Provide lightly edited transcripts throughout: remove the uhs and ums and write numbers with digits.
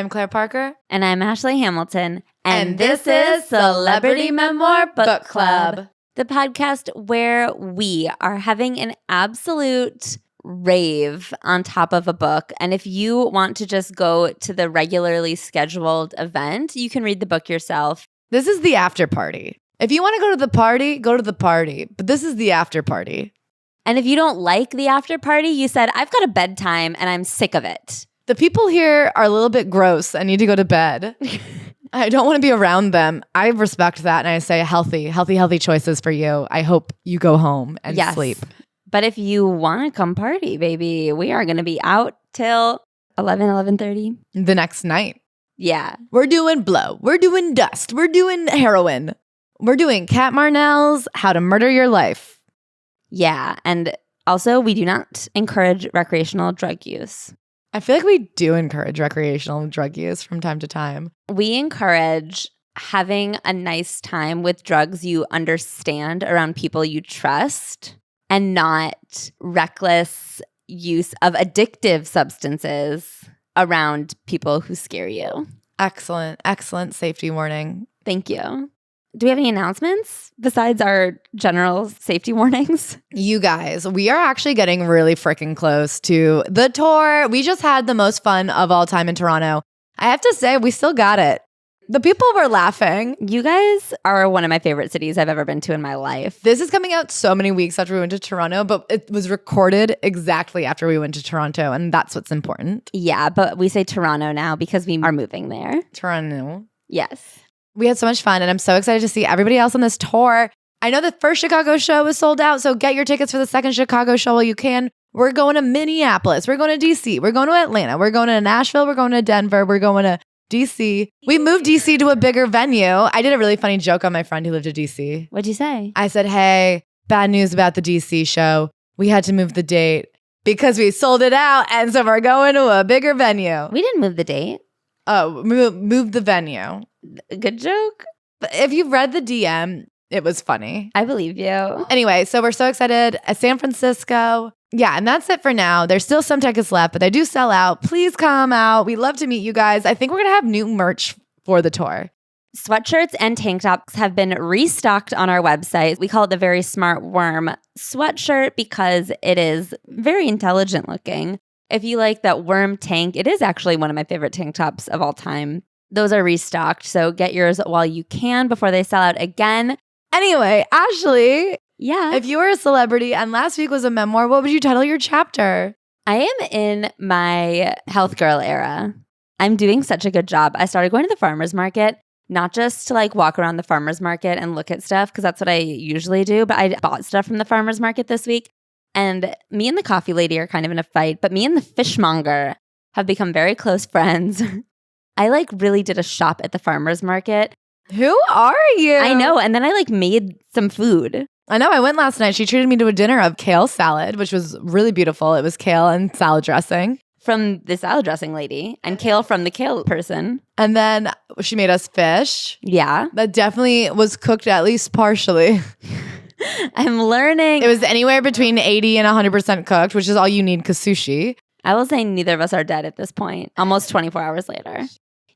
I'm Claire Parker. And I'm Ashley Hamilton. And this is Celebrity Memoir Book Club, the podcast where we are having an absolute rave on top of a book. And if you want to just go to the regularly scheduled event, you can read the book yourself. This is the after party. If you want to go to the party, go to the party. But this is the after party. And if you don't like the after party, you said, I've got a bedtime and I'm sick of it. The people here are a little bit gross. I need to go to bed. I don't want to be around them. I respect that. And I say healthy choices for you. I hope you go home and sleep. But if you want to come party, baby, we are going to be out till 11:30. The next night. Yeah. We're doing blow. We're doing dust. We're doing heroin. We're doing Cat Marnell's How to Murder Your Life. Yeah. And also, we do not encourage recreational drug use. I feel like we do encourage recreational drug use from time to time. We encourage having a nice time with drugs you understand around people you trust and not reckless use of addictive substances around people who scare you. Excellent safety warning. Thank you. Do we have any announcements besides our general safety warnings? You guys, we are actually getting really freaking close to the tour. We just had the most fun of all time in Toronto. I have to say, we still got it. The people were laughing. You guys are one of my favorite cities I've ever been to in my life. This is coming out so many weeks after we went to Toronto, but it was recorded exactly after we went to Toronto, and that's what's important. Yeah, but we say Toronto now because we are moving there. Toronto. Yes. We had so much fun, and I'm so excited to see everybody else on this tour. I know the first Chicago show is sold out, so get your tickets for the second Chicago show while you can. We're going to Minneapolis. We're going to DC. We're going to Atlanta. We're going to Nashville. We're going to Denver. We're going to DC. We moved DC to a bigger venue. I did a really funny joke on my friend who lived in DC. What'd you say? I said, hey, bad news about the DC show. We had to move the date because we sold it out, and so we're going to a bigger venue. We didn't move the date. Oh, move the venue. Good joke. But if you've read the DM, it was funny. I believe you. Anyway, so we're so excited. San Francisco. Yeah, and that's it for now. There's still some tickets left, but they do sell out. Please come out. We'd love to meet you guys. I think we're going to have new merch for the tour. Sweatshirts and tank tops have been restocked on our website. We call it the Very Smart Worm sweatshirt because it is very intelligent looking. If you like that worm tank, it is actually one of my favorite tank tops of all time. Those are restocked, so get yours while you can before they sell out again. Anyway, Ashley, yeah. If you were a celebrity and last week was a memoir, what would you title your chapter? I am in my health girl era. I'm doing such a good job. I started going to the farmer's market, not just to like walk around the farmer's market and look at stuff, because that's what I usually do, but I bought stuff from the farmer's market this week. And me and the coffee lady are kind of in a fight, but me and the fishmonger have become very close friends. I like really did a shop at the farmer's market. Who are you? I know. And then I like made some food. I know. I went last night. She treated me to a dinner of kale salad, which was really beautiful. It was kale and salad dressing. From the salad dressing lady and kale from the kale person. And then she made us fish. Yeah. That definitely was cooked at least partially. I'm learning. It was anywhere between 80 and 100% cooked, which is all you need because sushi. I will say neither of us are dead at this point, almost 24 hours later.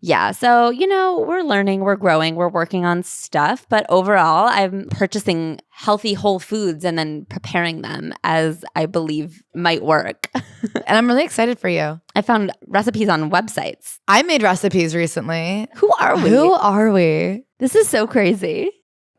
Yeah, so, we're learning, we're growing, we're working on stuff. But overall, I'm purchasing healthy whole foods and then preparing them as I believe might work. And I'm really excited for you. I found recipes on websites. I made recipes recently. Who are we? Who are we? This is so crazy.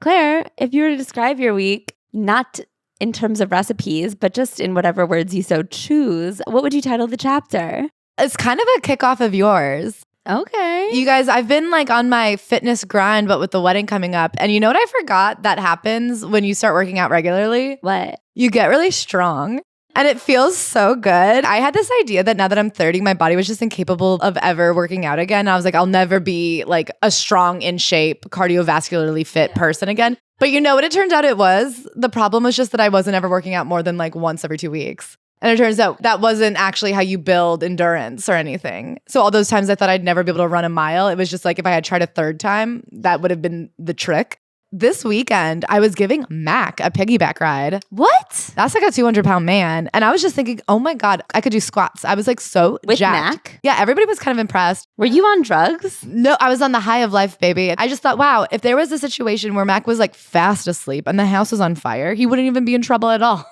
Claire, if you were to describe your week, not in terms of recipes, but just in whatever words you so choose, what would you title the chapter? It's kind of a kickoff of yours. Okay. You guys, I've been like on my fitness grind, but with the wedding coming up. And you know what I forgot that happens when you start working out regularly? What? You get really strong. And it feels so good. I had this idea that now that I'm 30, my body was just incapable of ever working out again. I was like, I'll never be like a strong, in shape, cardiovascularly fit person again. But you know what it turned out it was? The problem was just that I wasn't ever working out more than like once every 2 weeks. And it turns out that wasn't actually how you build endurance or anything. So all those times I thought I'd never be able to run a mile, it was just like if I had tried a third time, that would have been the trick. This weekend, I was giving Mac a piggyback ride. What? That's like a 200-pound man. And I was just thinking, oh my God, I could do squats. I was like so With jacked. Mac? Yeah, everybody was kind of impressed. Were you on drugs? No, I was on the high of life, baby. I just thought, wow, if there was a situation where Mac was like fast asleep and the house was on fire, he wouldn't even be in trouble at all.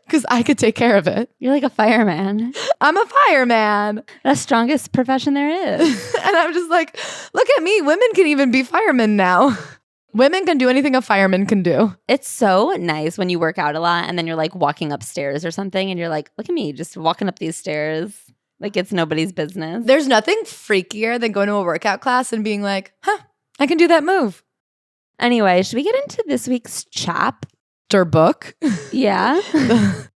Because I could take care of it. You're like a fireman. I'm a fireman. The strongest profession there is. And I'm just like, look at me. Women can even be firemen now. Women can do anything a fireman can do. It's so nice when you work out a lot and then you're like walking upstairs or something and you're like, look at me just walking up these stairs like it's nobody's business. There's nothing freakier than going to a workout class and being like, I can do that move. Anyway, should we get into this week's chap? Or book? Yeah.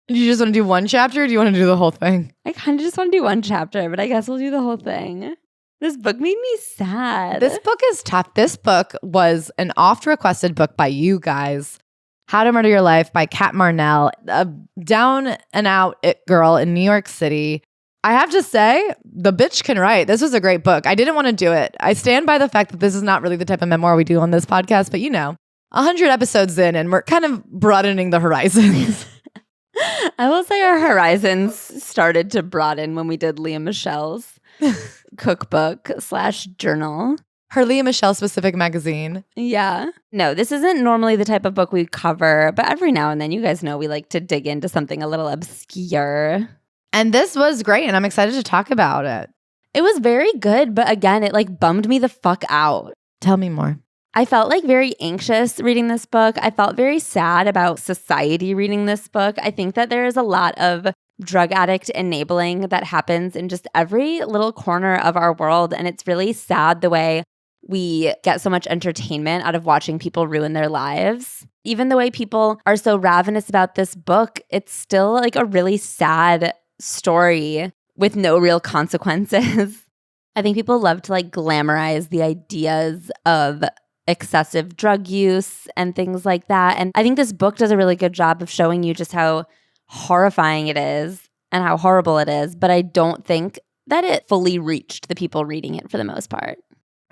You just want to do one chapter or do you want to do the whole thing? I kind of just want to do one chapter, but I guess we'll do the whole thing. This book made me sad. This book is tough. This book was an oft-requested book by you guys. How to Murder Your Life by Cat Marnell, a down-and-out it girl in New York City. I have to say, the bitch can write. This was a great book. I didn't want to do it. I stand by the fact that this is not really the type of memoir we do on this podcast, but 100 episodes in and we're kind of broadening the horizons. I will say our horizons started to broaden when we did Leah Michelle's cookbook/journal. Her Leah Michelle specific magazine. Yeah. No, this isn't normally the type of book we cover, but every now and then, you guys know we like to dig into something a little obscure. And this was great, and I'm excited to talk about it. It was very good, but again, it like bummed me the fuck out. Tell me more. I felt like very anxious reading this book. I felt very sad about society reading this book. I think that there is a lot of drug addict enabling that happens in just every little corner of our world. And it's really sad the way we get so much entertainment out of watching people ruin their lives. Even the way people are so ravenous about this book, it's still like a really sad story with no real consequences. I think people love to like glamorize the ideas of excessive drug use and things like that. And I think this book does a really good job of showing you just how horrifying it is and how horrible it is. But I don't think that it fully reached the people reading it for the most part.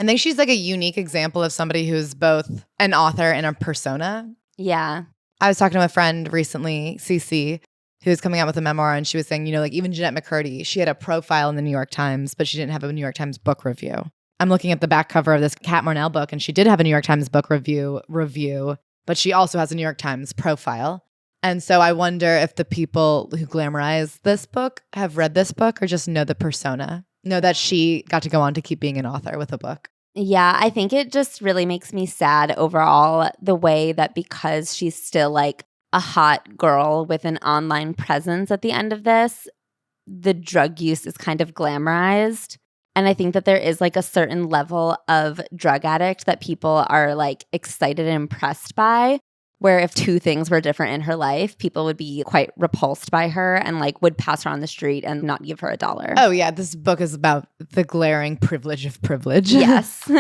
I think she's like a unique example of somebody who's both an author and a persona. Yeah. I was talking to a friend recently, Cece, who was coming out with a memoir, and she was saying, like even Jeanette McCurdy, she had a profile in the New York Times, but she didn't have a New York Times book review. I'm looking at the back cover of this Cat Marnell book, and she did have a New York Times book review, but she also has a New York Times profile. And so I wonder if the people who glamorize this book have read this book or just know the persona, know that she got to go on to keep being an author with a book. Yeah, I think it just really makes me sad overall, the way that because she's still like a hot girl with an online presence at the end of this, the drug use is kind of glamorized. And I think that there is like a certain level of drug addict that people are like excited and impressed by, where if two things were different in her life, people would be quite repulsed by her and like would pass her on the street and not give her $1. Oh yeah, this book is about the glaring privilege of privilege. Yes.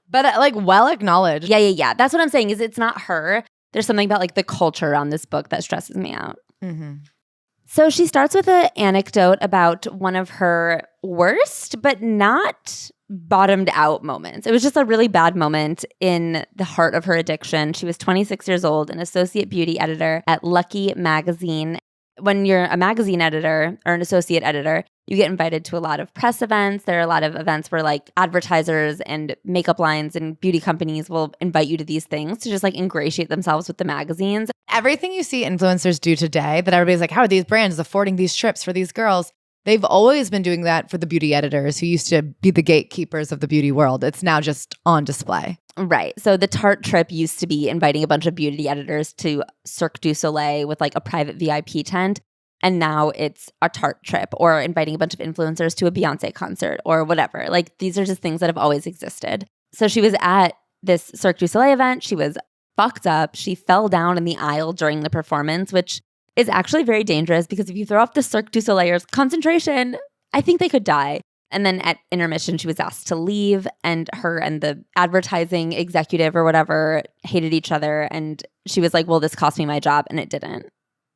But like well acknowledged. Yeah. That's what I'm saying is it's not her. There's something about like the culture around this book that stresses me out. Mm-hmm. So she starts with an anecdote about one of her worst but not bottomed out moments. It was just a really bad moment in the heart of her addiction. She was 26 years old, an associate beauty editor at Lucky magazine. When you're a magazine editor or an associate editor, you get invited to a lot of press events. There are a lot of events where like advertisers and makeup lines and beauty companies will invite you to these things to just like ingratiate themselves with the magazines. Everything you see influencers do today that everybody's like, how are these brands affording these trips for these girls? They've always been doing that for the beauty editors who used to be the gatekeepers of the beauty world. It's now just on display. Right. So the Tarte trip used to be inviting a bunch of beauty editors to Cirque du Soleil with like a private VIP tent. And now it's a Tarte trip or inviting a bunch of influencers to a Beyonce concert or whatever. Like these are just things that have always existed. So she was at this Cirque du Soleil event. She was fucked up. She fell down in the aisle during the performance, which is actually very dangerous because if you throw off the Cirque du Soleil's concentration, I think they could die. And then at intermission, she was asked to leave, and her and the advertising executive or whatever hated each other. And she was like, well, this cost me my job. And it didn't.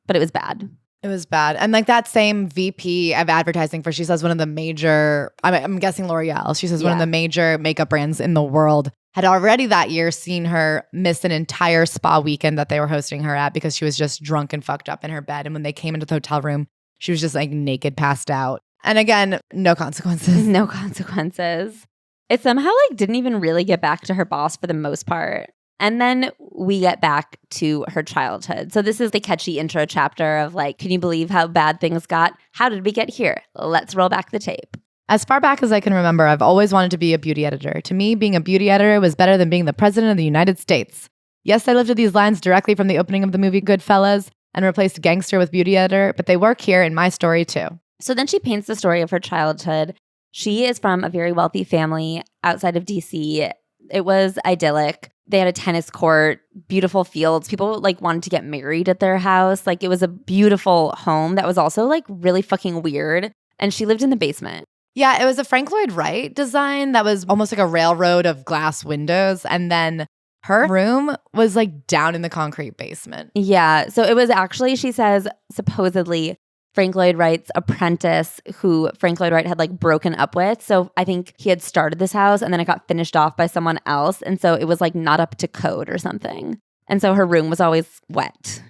But it was bad. It was bad. And like that same VP of advertising for, she says one of the major, I'm guessing L'Oreal, she says one of the major makeup brands in the world had already that year seen her miss an entire spa weekend that they were hosting her at because she was just drunk and fucked up in her bed. And when they came into the hotel room, she was just like naked, passed out. And again, no consequences. No consequences. It somehow like didn't even really get back to her boss for the most part. And then we get back to her childhood. So this is the catchy intro chapter of like, can you believe how bad things got? How did we get here? Let's roll back the tape. As far back as I can remember, I've always wanted to be a beauty editor. To me, being a beauty editor was better than being the president of the United States. Yes, I lifted these lines directly from the opening of the movie Goodfellas and replaced gangster with beauty editor, but they work here in my story too. So then she paints the story of her childhood. She is from a very wealthy family outside of DC. It was idyllic. They had a tennis court, beautiful fields. People like wanted to get married at their house. Like it was a beautiful home that was also like really fucking weird. And she lived in the basement. Yeah, it was a Frank Lloyd Wright design that was almost like a railroad of glass windows. And then her room was like down in the concrete basement. Yeah. So it was actually, she says, supposedly Frank Lloyd Wright's apprentice who Frank Lloyd Wright had like broken up with. So I think he had started this house and then it got finished off by someone else. And so it was like not up to code or something. And so her room was always wet.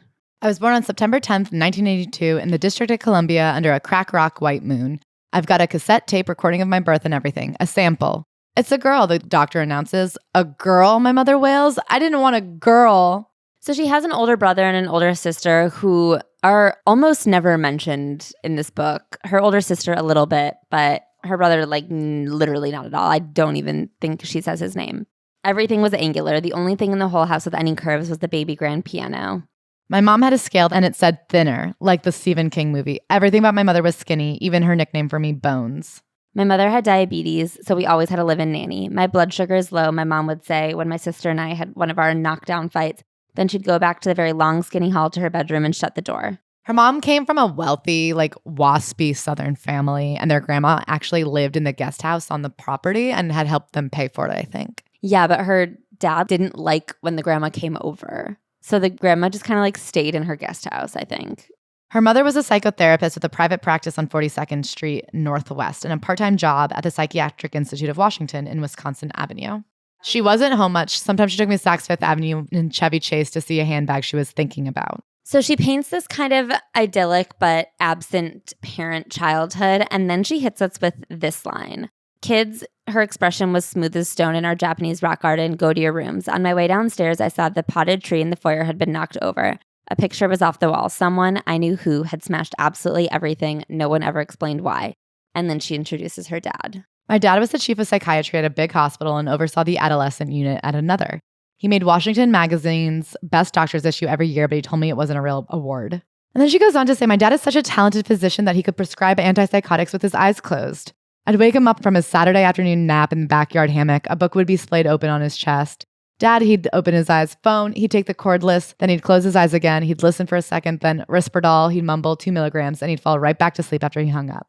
I was born on September 10th, 1982 in the District of Columbia under a crack rock white moon. I've got a cassette tape recording of my birth and everything, a sample. It's a girl, the doctor announces. A girl, my mother wails. I didn't want a girl. So she has an older brother and an older sister who are almost never mentioned in this book. Her older sister a little bit, but her brother like literally not at all. I don't even think she says his name. Everything was angular. The only thing in the whole house with any curves was the baby grand piano. My mom had a scale and it said thinner, like the Stephen King movie. Everything about my mother was skinny, even her nickname for me, Bones. My mother had diabetes, so we always had a live-in nanny. My blood sugar is low, my mom would say when my sister and I had one of our knockdown fights. Then she'd go back to the very long, skinny hall to her bedroom and shut the door. Her mom came from a wealthy, like waspy Southern family, and their grandma actually lived in the guest house on the property and had helped them pay for it, I think. Yeah, but her dad didn't like when the grandma came over. So the grandma just kind of like stayed in her guest house, I think. Her mother was a psychotherapist with a private practice on 42nd Street Northwest and a part-time job at the Psychiatric Institute of Washington in Wisconsin Avenue. She wasn't home much. Sometimes she took me to Saks Fifth Avenue in Chevy Chase to see a handbag she was thinking about. So she paints this kind of idyllic but absent parent childhood, and then she hits us with this line. Kids, her expression was smooth as stone in our Japanese rock garden. Go to your rooms. On my way downstairs, I saw the potted tree in the foyer had been knocked over. A picture was off the wall. Someone, I knew who, had smashed absolutely everything. No one ever explained why. And then she introduces her dad. My dad was the chief of psychiatry at a big hospital and oversaw the adolescent unit at another. He made Washington Magazine's Best Doctors issue every year, but he told me it wasn't a real award. And then she goes on to say, my dad is such a talented physician that he could prescribe antipsychotics with his eyes closed. I'd wake him up from his Saturday afternoon nap in the backyard hammock. A book would be splayed open on his chest. Dad, he'd open his eyes, phone, he'd take the cordless, then he'd close his eyes again, he'd listen for a second, then Risperdal, he'd mumble 2 milligrams, and he'd fall right back to sleep after he hung up.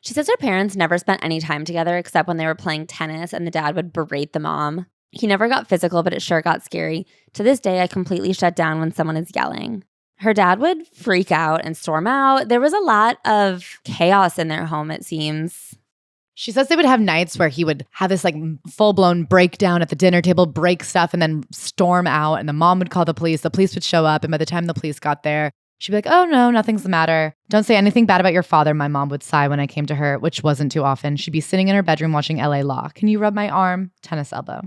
She says her parents never spent any time together except when they were playing tennis and the dad would berate the mom. He never got physical, but it sure got scary. To this day, I completely shut down when someone is yelling. Her dad would freak out and storm out. There was a lot of chaos in their home, it seems. She says they would have nights where he would have this like full-blown breakdown at the dinner table, break stuff, and then storm out. And the mom would call the police. The police would show up. And by the time the police got there, she'd be like, oh, no, nothing's the matter. Don't say anything bad about your father, my mom would sigh when I came to her, which wasn't too often. She'd be sitting in her bedroom watching LA Law. Can you rub my arm? Tennis elbow.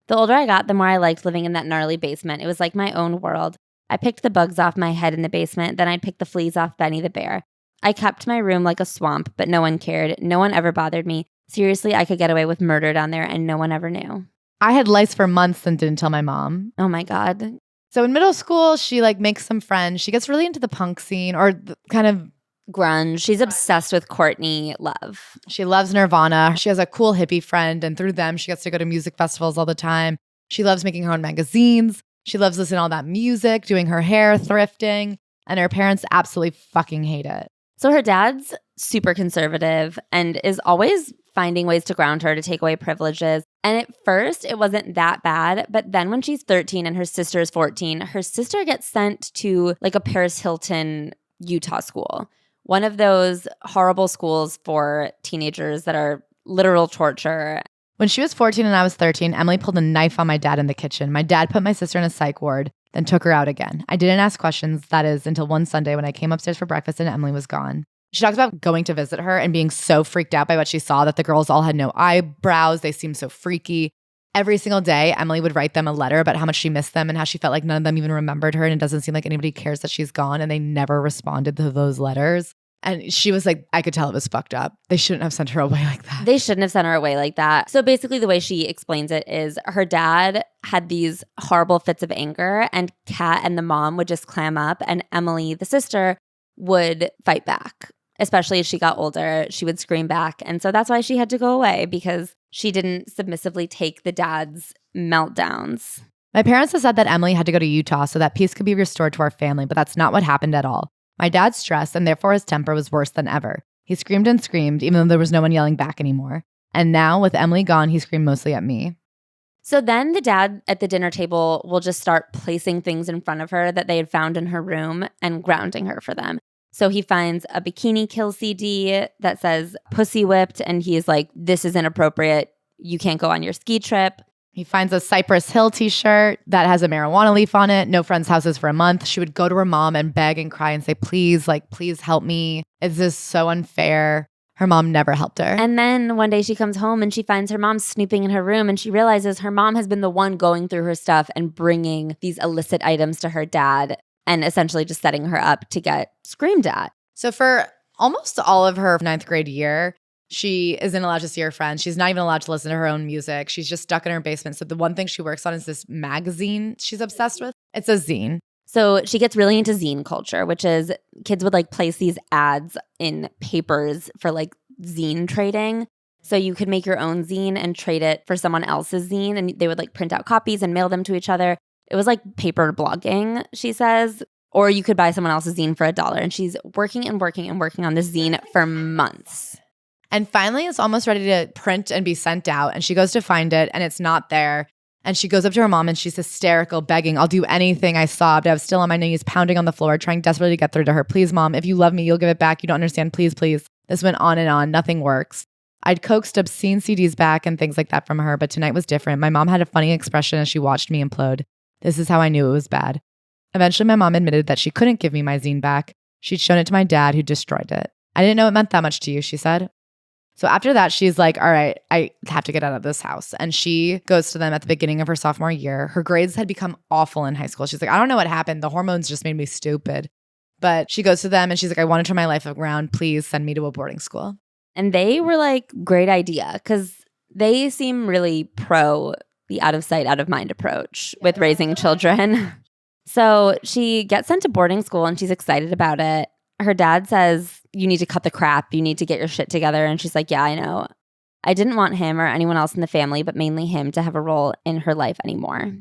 The older I got, the more I liked living in that gnarly basement. It was like my own world. I picked the bugs off my head in the basement. Then I'd pick the fleas off Benny the bear. I kept my room like a swamp, but no one cared. No one ever bothered me. Seriously, I could get away with murder down there and no one ever knew. I had lice for months and didn't tell my mom. Oh my God. So in middle school, she like makes some friends. She gets really into the punk scene or kind of grunge. She's obsessed with Courtney Love. She loves Nirvana. She has a cool hippie friend, and through them, she gets to go to music festivals all the time. She loves making her own magazines. She loves listening to all that music, doing her hair, thrifting, and her parents absolutely fucking hate it. So her dad's super conservative and is always finding ways to ground her to take away privileges. And at first, it wasn't that bad. But then when she's 13 and her sister is 14, her sister gets sent to like a Paris Hilton Utah school. One of those horrible schools for teenagers that are literal torture. When she was 14 and I was 13, Emily pulled a knife on my dad in the kitchen. My dad put my sister in a psych ward, then took her out again. I didn't ask questions, that is, until one Sunday when I came upstairs for breakfast and Emily was gone. She talks about going to visit her and being so freaked out by what she saw that the girls all had no eyebrows. They seemed so freaky. Every single day, Emily would write them a letter about how much she missed them and how she felt like none of them even remembered her and it doesn't seem like anybody cares that she's gone, and they never responded to those letters. And she was like, I could tell it was fucked up. They shouldn't have sent her away like that. They shouldn't have sent her away like that. So basically the way she explains it is her dad had these horrible fits of anger and Cat and the mom would just clam up and Emily, the sister, would fight back. Especially as she got older, she would scream back. And so that's why she had to go away, because she didn't submissively take the dad's meltdowns. My parents have said that Emily had to go to Utah so that peace could be restored to our family, but that's not what happened at all. My dad's stress and therefore his temper was worse than ever. He screamed and screamed, even though there was no one yelling back anymore. And now, with Emily gone, he screamed mostly at me. So then the dad at the dinner table will just start placing things in front of her that they had found in her room and grounding her for them. So he finds a Bikini Kill CD that says Pussy Whipped, and he's like, this is inappropriate. You can't go on your ski trip. He finds a Cypress Hill t-shirt that has a marijuana leaf on it. No friends' houses for a month. She would go to her mom and beg and cry and say, please, please help me. It's just so unfair. Her mom never helped her. And then one day she comes home and she finds her mom snooping in her room, and she realizes her mom has been the one going through her stuff and bringing these illicit items to her dad and essentially just setting her up to get screamed at. So for almost all of her ninth grade year, she isn't allowed to see her friends. She's not even allowed to listen to her own music. She's just stuck in her basement. So the one thing she works on is this magazine she's obsessed with. It's a zine. So she gets really into zine culture, which is kids would place these ads in papers for zine trading. So you could make your own zine and trade it for someone else's zine, and they would print out copies and mail them to each other. It was like paper blogging, she says. Or you could buy someone else's zine for $1. And she's working and working and working on this zine for months. And finally, it's almost ready to print and be sent out. And she goes to find it, and it's not there. And she goes up to her mom, and she's hysterical, begging, I'll do anything. I sobbed. I was still on my knees, pounding on the floor, trying desperately to get through to her. Please, Mom, if you love me, you'll give it back. You don't understand. Please, please. This went on and on. Nothing works. I'd coaxed obscene CDs back and things like that from her, but tonight was different. My mom had a funny expression as she watched me implode. This is how I knew it was bad. Eventually, my mom admitted that she couldn't give me my zine back. She'd shown it to my dad, who destroyed it. I didn't know it meant that much to you, she said. So after that, she's like, all right, I have to get out of this house. And she goes to them at the beginning of her sophomore year. Her grades had become awful in high school. She's like, I don't know what happened. The hormones just made me stupid. But she goes to them and she's like, I want to turn my life around. Please send me to a boarding school. And they were like, great idea, because they seem really pro the out of sight, out of mind approach with raising children. So she gets sent to boarding school and she's excited about it. Her dad says, you need to cut the crap. You need to get your shit together. And she's like, yeah, I know. I didn't want him or anyone else in the family, but mainly him, to have a role in her life anymore.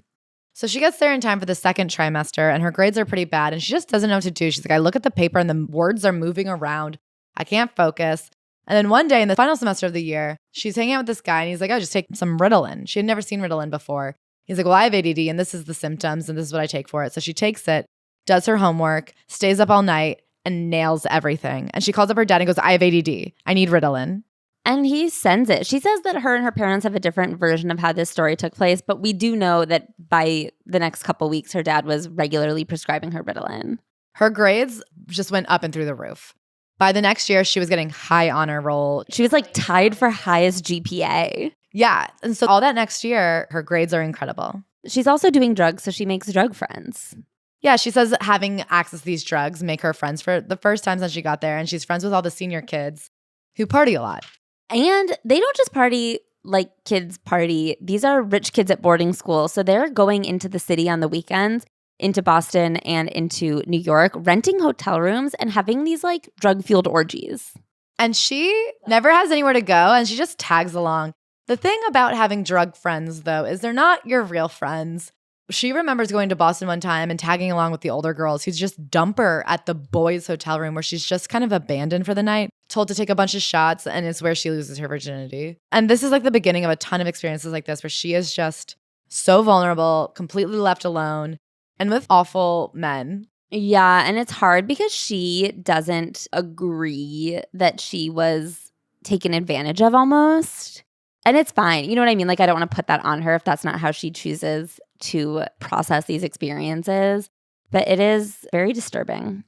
So she gets there in time for the second trimester, and her grades are pretty bad, and she just doesn't know what to do. She's like, I look at the paper and the words are moving around. I can't focus. And then one day in the final semester of the year, she's hanging out with this guy, and he's like, oh, just take some Ritalin. She had never seen Ritalin before. He's like, well, I have ADD, and this is the symptoms, and this is what I take for it. So she takes it, does her homework, stays up all night, and nails everything. And she calls up her dad and goes, I have ADD. I need Ritalin. And he sends it. She says that her and her parents have a different version of how this story took place, but we do know that by the next couple weeks, her dad was regularly prescribing her Ritalin. Her grades just went up and through the roof. By the next year, she was getting high honor roll. She was tied for highest GPA. Yeah. And so all that next year, her grades are incredible. She's also doing drugs, so she makes drug friends. Yeah, she says that having access to these drugs make her friends for the first time since she got there. And she's friends with all the senior kids who party a lot. And they don't just party like kids party. These are rich kids at boarding school. So they're going into the city on the weekends, into Boston and into New York, renting hotel rooms and having these drug-fueled orgies. And she never has anywhere to go, and she just tags along. The thing about having drug friends, though, is they're not your real friends. She remembers going to Boston one time and tagging along with the older girls who just dump her at the boys' hotel room where she's just kind of abandoned for the night, told to take a bunch of shots, and it's where she loses her virginity. And this is the beginning of a ton of experiences like this where she is just so vulnerable, completely left alone, and with awful men. Yeah, and it's hard because she doesn't agree that she was taken advantage of almost. And it's fine. You know what I mean? Like, I don't want to put that on her if that's not how she chooses to process these experiences. But it is very disturbing.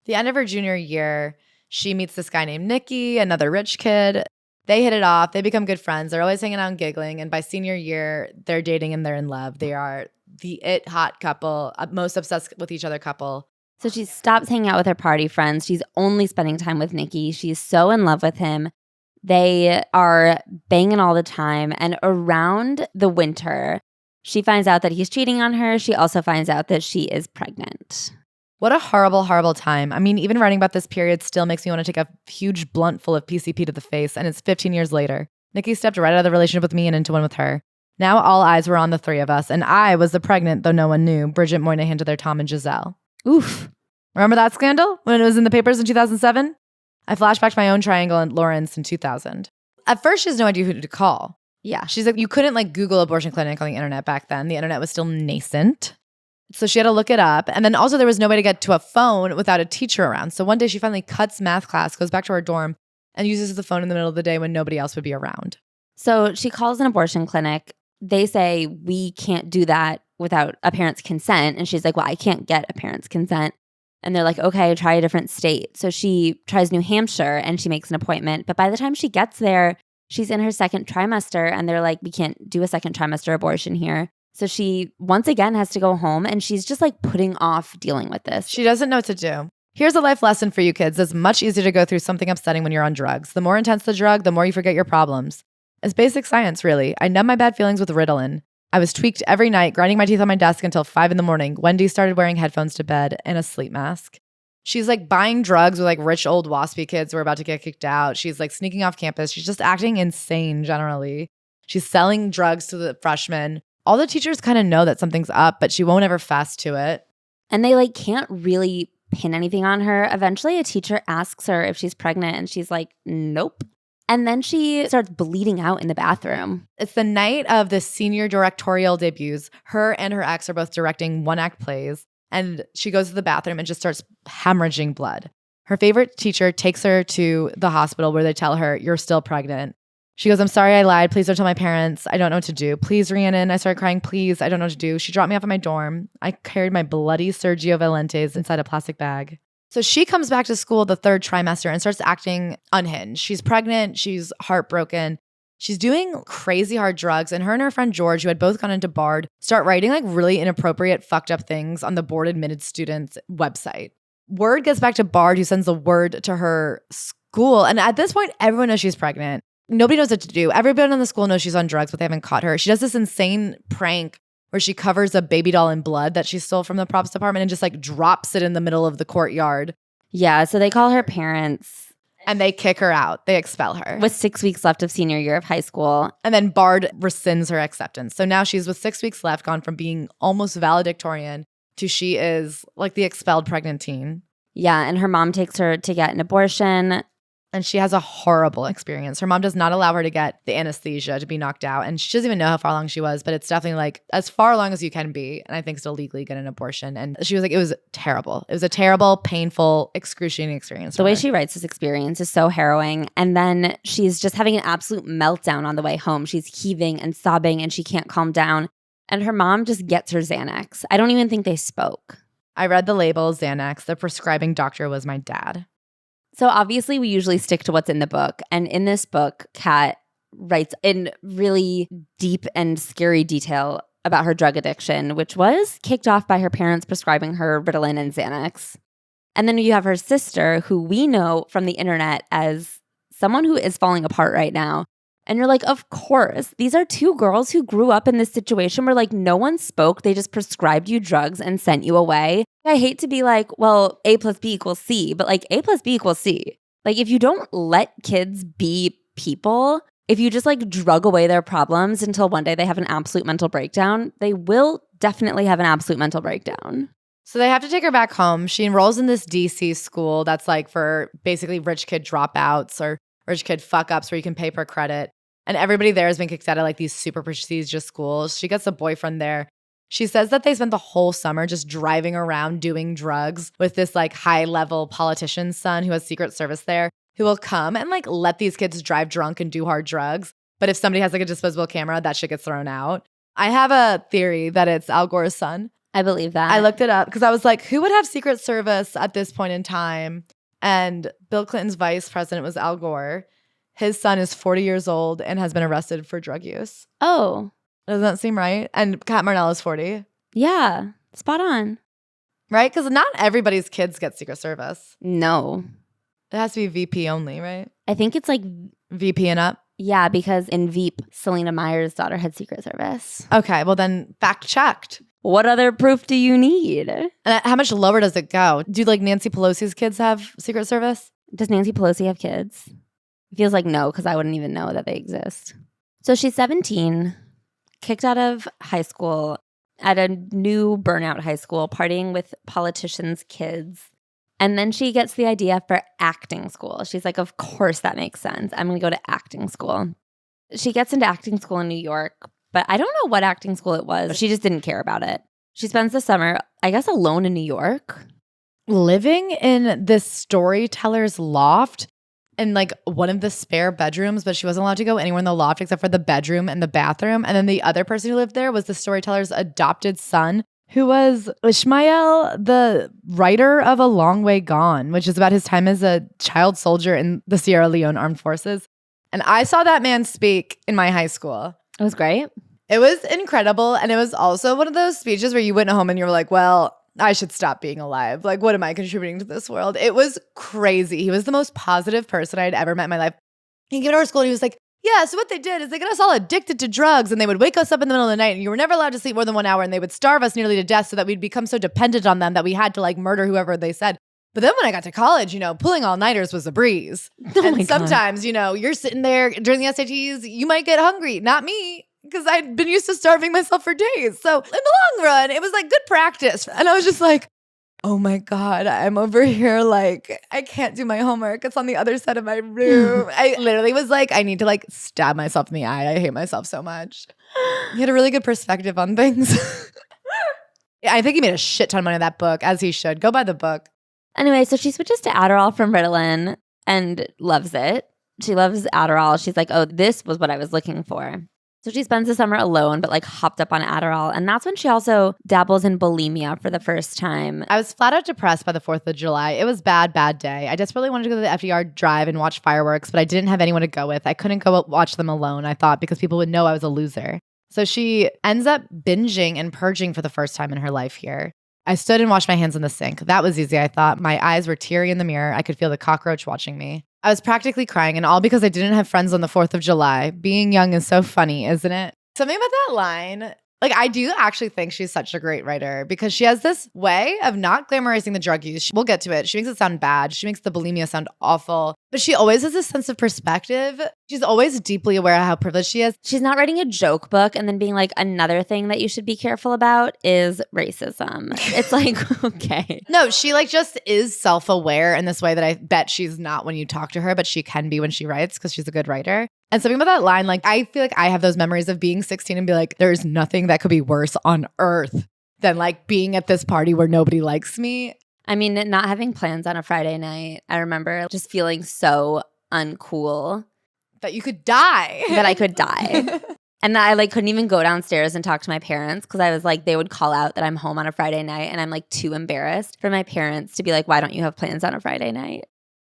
The end of her junior year, she meets this guy named Nikki, another rich kid. They hit it off. They become good friends. They're always hanging out and giggling. And by senior year, they're dating and they're in love. They are the it hot couple, most obsessed with each other couple. So she stops hanging out with her party friends. She's only spending time with Nikki. She's so in love with him. They are banging all the time. And around the winter, she finds out that he's cheating on her. She also finds out that she is pregnant. What a horrible, horrible time. I mean, even writing about this period still makes me want to take a huge blunt full of PCP to the face, and it's 15 years later. Nikki stepped right out of the relationship with me and into one with her. Now all eyes were on the three of us, and I was the pregnant, though no one knew, Bridget Moynihan to their Tom and Giselle. Oof. Remember that scandal when it was in the papers in 2007? I flashed back to my own triangle in Lawrence in 2000. At first, she has no idea who to call. Yeah. She's like, you couldn't like Google abortion clinic on the internet back then. The internet was still nascent. So she had to look it up. And then also there was no way to get to a phone without a teacher around. So one day she finally cuts math class, goes back to her dorm, and uses the phone in the middle of the day when nobody else would be around. So she calls an abortion clinic. They say, we can't do that without a parent's consent. And she's like, well, I can't get a parent's consent. And they're like, okay, try a different state. So she tries New Hampshire and she makes an appointment. But by the time she gets there, she's in her second trimester and they're like, we can't do a second trimester abortion here. So she once again has to go home and she's just like putting off dealing with this. She doesn't know what to do. Here's a life lesson for you kids. It's much easier to go through something upsetting when you're on drugs. The more intense the drug, the more you forget your problems. It's basic science, really. I numb my bad feelings with Ritalin. I was tweaked every night, grinding my teeth on my desk until 5 a.m. Wendy started wearing headphones to bed and a sleep mask. She's like buying drugs with like rich old waspy kids who are about to get kicked out. She's like sneaking off campus. She's just acting insane generally. She's selling drugs to the freshmen. All the teachers kind of know that something's up, but she won't ever fess to it. And they like can't really pin anything on her. Eventually a teacher asks her if she's pregnant and she's like, nope. And then she starts bleeding out in the bathroom. It's the night of the senior directorial debuts. Her and her ex are both directing one-act plays. And she goes to the bathroom and just starts hemorrhaging blood. Her favorite teacher takes her to the hospital where they tell her, you're still pregnant. She goes, I'm sorry I lied. Please don't tell my parents. I don't know what to do. Please, Rhiannon. I started crying. Please, I don't know what to do. She dropped me off at my dorm. I carried my bloody Sergio Valentes inside a plastic bag. So she comes back to school the third trimester and starts acting unhinged. She's pregnant. She's heartbroken. She's doing crazy hard drugs. And her friend George, who had both gone into Bard, start writing like really inappropriate, fucked up things on the board admitted students website. Word gets back to Bard, who sends the word to her school. And at this point, everyone knows she's pregnant. Nobody knows what to do. Everybody in the school knows she's on drugs, but they haven't caught her. She does this insane prank where she covers a baby doll in blood that she stole from the props department and just like drops it in the middle of the courtyard. Yeah, so they call her parents. And they kick her out. They expel her. With 6 weeks left of senior year of high school. And then Bard rescinds her acceptance. So now she's with 6 weeks left, gone from being almost valedictorian to she is like the expelled pregnant teen. Yeah, and her mom takes her to get an abortion. And she has a horrible experience. Her mom does not allow her to get the anesthesia to be knocked out. And she doesn't even know how far along she was, but it's definitely like as far along as you can be. And I think still legally get an abortion. And she was like, it was terrible. It was a terrible, painful, excruciating experience. The way she writes this experience is so harrowing. And then she's just having an absolute meltdown on the way home. She's heaving and sobbing and she can't calm down. And her mom just gets her Xanax. I don't even think they spoke. I read the label Xanax. The prescribing doctor was my dad. So obviously we usually stick to what's in the book. And in this book, Cat writes in really deep and scary detail about her drug addiction, which was kicked off by her parents prescribing her Ritalin and Xanax. And then you have her sister, who we know from the internet as someone who is falling apart right now. And you're like, of course, these are two girls who grew up in this situation where like no one spoke. They just prescribed you drugs and sent you away. I hate to be like, well, A plus B equals C, but like A plus B equals C. Like if you don't let kids be people, if you just like drug away their problems until one day they have an absolute mental breakdown, they will definitely have an absolute mental breakdown. So they have to take her back home. She enrolls in this DC school that's like for basically rich kid dropouts or rich kid fuck-ups where you can pay per credit. And everybody there has been kicked out of like these super prestigious schools. She gets a boyfriend there. She says that they spent the whole summer just driving around doing drugs with this like high-level politician's son who has Secret Service there, who will come and like let these kids drive drunk and do hard drugs. But if somebody has like a disposable camera, that shit gets thrown out. I have a theory that it's Al Gore's son. I believe that. I looked it up because I was like, who would have Secret Service at this point in time? And Bill Clinton's vice president was Al Gore. His son is 40 years old and has been arrested for drug use. Oh. Doesn't that seem right? And Cat Marnell is 40. Yeah. Spot on. Right? Because not everybody's kids get Secret Service. No. It has to be VP only, right? I think it's like VP and up. Yeah, because in Veep, Selena Meyer's daughter had Secret Service. Okay, well then fact checked. What other proof do you need? And how much lower does it go? Do like Nancy Pelosi's kids have Secret Service? Does Nancy Pelosi have kids? It feels like no, because I wouldn't even know that they exist. So she's 17, kicked out of high school at a new burnout high school, partying with politicians' kids. And then she gets the idea for acting school. She's like, of course that makes sense. I'm going to go to acting school. She gets into acting school in New York, but I don't know what acting school it was. She just didn't care about it. She spends the summer, I guess, alone in New York. Living in this storyteller's loft in like one of the spare bedrooms, but she wasn't allowed to go anywhere in the loft except for the bedroom and the bathroom. And then the other person who lived there was the storyteller's adopted son, who was Ishmael, the writer of A Long Way Gone, which is about his time as a child soldier in the Sierra Leone Armed Forces. And I saw that man speak in my high school. It was great. It was incredible. And it was also one of those speeches where you went home and you were like, well, I should stop being alive. Like, what am I contributing to this world? It was crazy. He was the most positive person I'd ever met in my life. He came to our school and he was like, yeah, so what they did is they got us all addicted to drugs and they would wake us up in the middle of the night and you were never allowed to sleep more than 1 hour and they would starve us nearly to death so that we'd become so dependent on them that we had to like murder whoever they said. But then when I got to college, pulling all-nighters was a breeze. And sometimes, you're sitting there during the SATs, you might get hungry. Not me, because I'd been used to starving myself for days. So in the long run, it was like good practice. And I was just like, oh my God, I'm over here like, I can't do my homework. It's on the other side of my room. I literally was like, I need to like stab myself in the eye. I hate myself so much. He had a really good perspective on things. I think he made a shit ton of money on that book, as he should. Go buy the book. Anyway, so she switches to Adderall from Ritalin and loves it. She loves Adderall. She's like, oh, this was what I was looking for. So she spends the summer alone, but like hopped up on Adderall. And that's when she also dabbles in bulimia for the first time. I was flat out depressed by the 4th of July. It was bad day. I desperately wanted to go to the FDR Drive and watch fireworks, but I didn't have anyone to go with. I couldn't go watch them alone, I thought, because people would know I was a loser. So she ends up binging and purging for the first time in her life here. I stood and washed my hands in the sink. That was easy, I thought. My eyes were teary in the mirror. I could feel the cockroach watching me. I was practically crying, and all because I didn't have friends on the 4th of July. Being young is so funny, isn't it? Something about that line, like I do actually think she's such a great writer because she has this way of not glamorizing the drug use. We'll get to it. She makes it sound bad. She makes the bulimia sound awful, but she always has a sense of perspective. She's always deeply aware of how privileged she is. She's not writing a joke book and then being like, another thing that you should be careful about is racism. It's like, okay. No, she like just is self-aware in this way that I bet she's not when you talk to her, but she can be when she writes because she's a good writer. And something about that line, like I feel like I have those memories of being 16 and be like, there's nothing that could be worse on earth than like being at this party where nobody likes me. I mean, not having plans on a Friday night. I remember just feeling so uncool. That you could die. That I could die. And that I like couldn't even go downstairs and talk to my parents because I was like, they would call out that I'm home on a Friday night and I'm like too embarrassed for my parents to be like, why don't you have plans on a Friday night?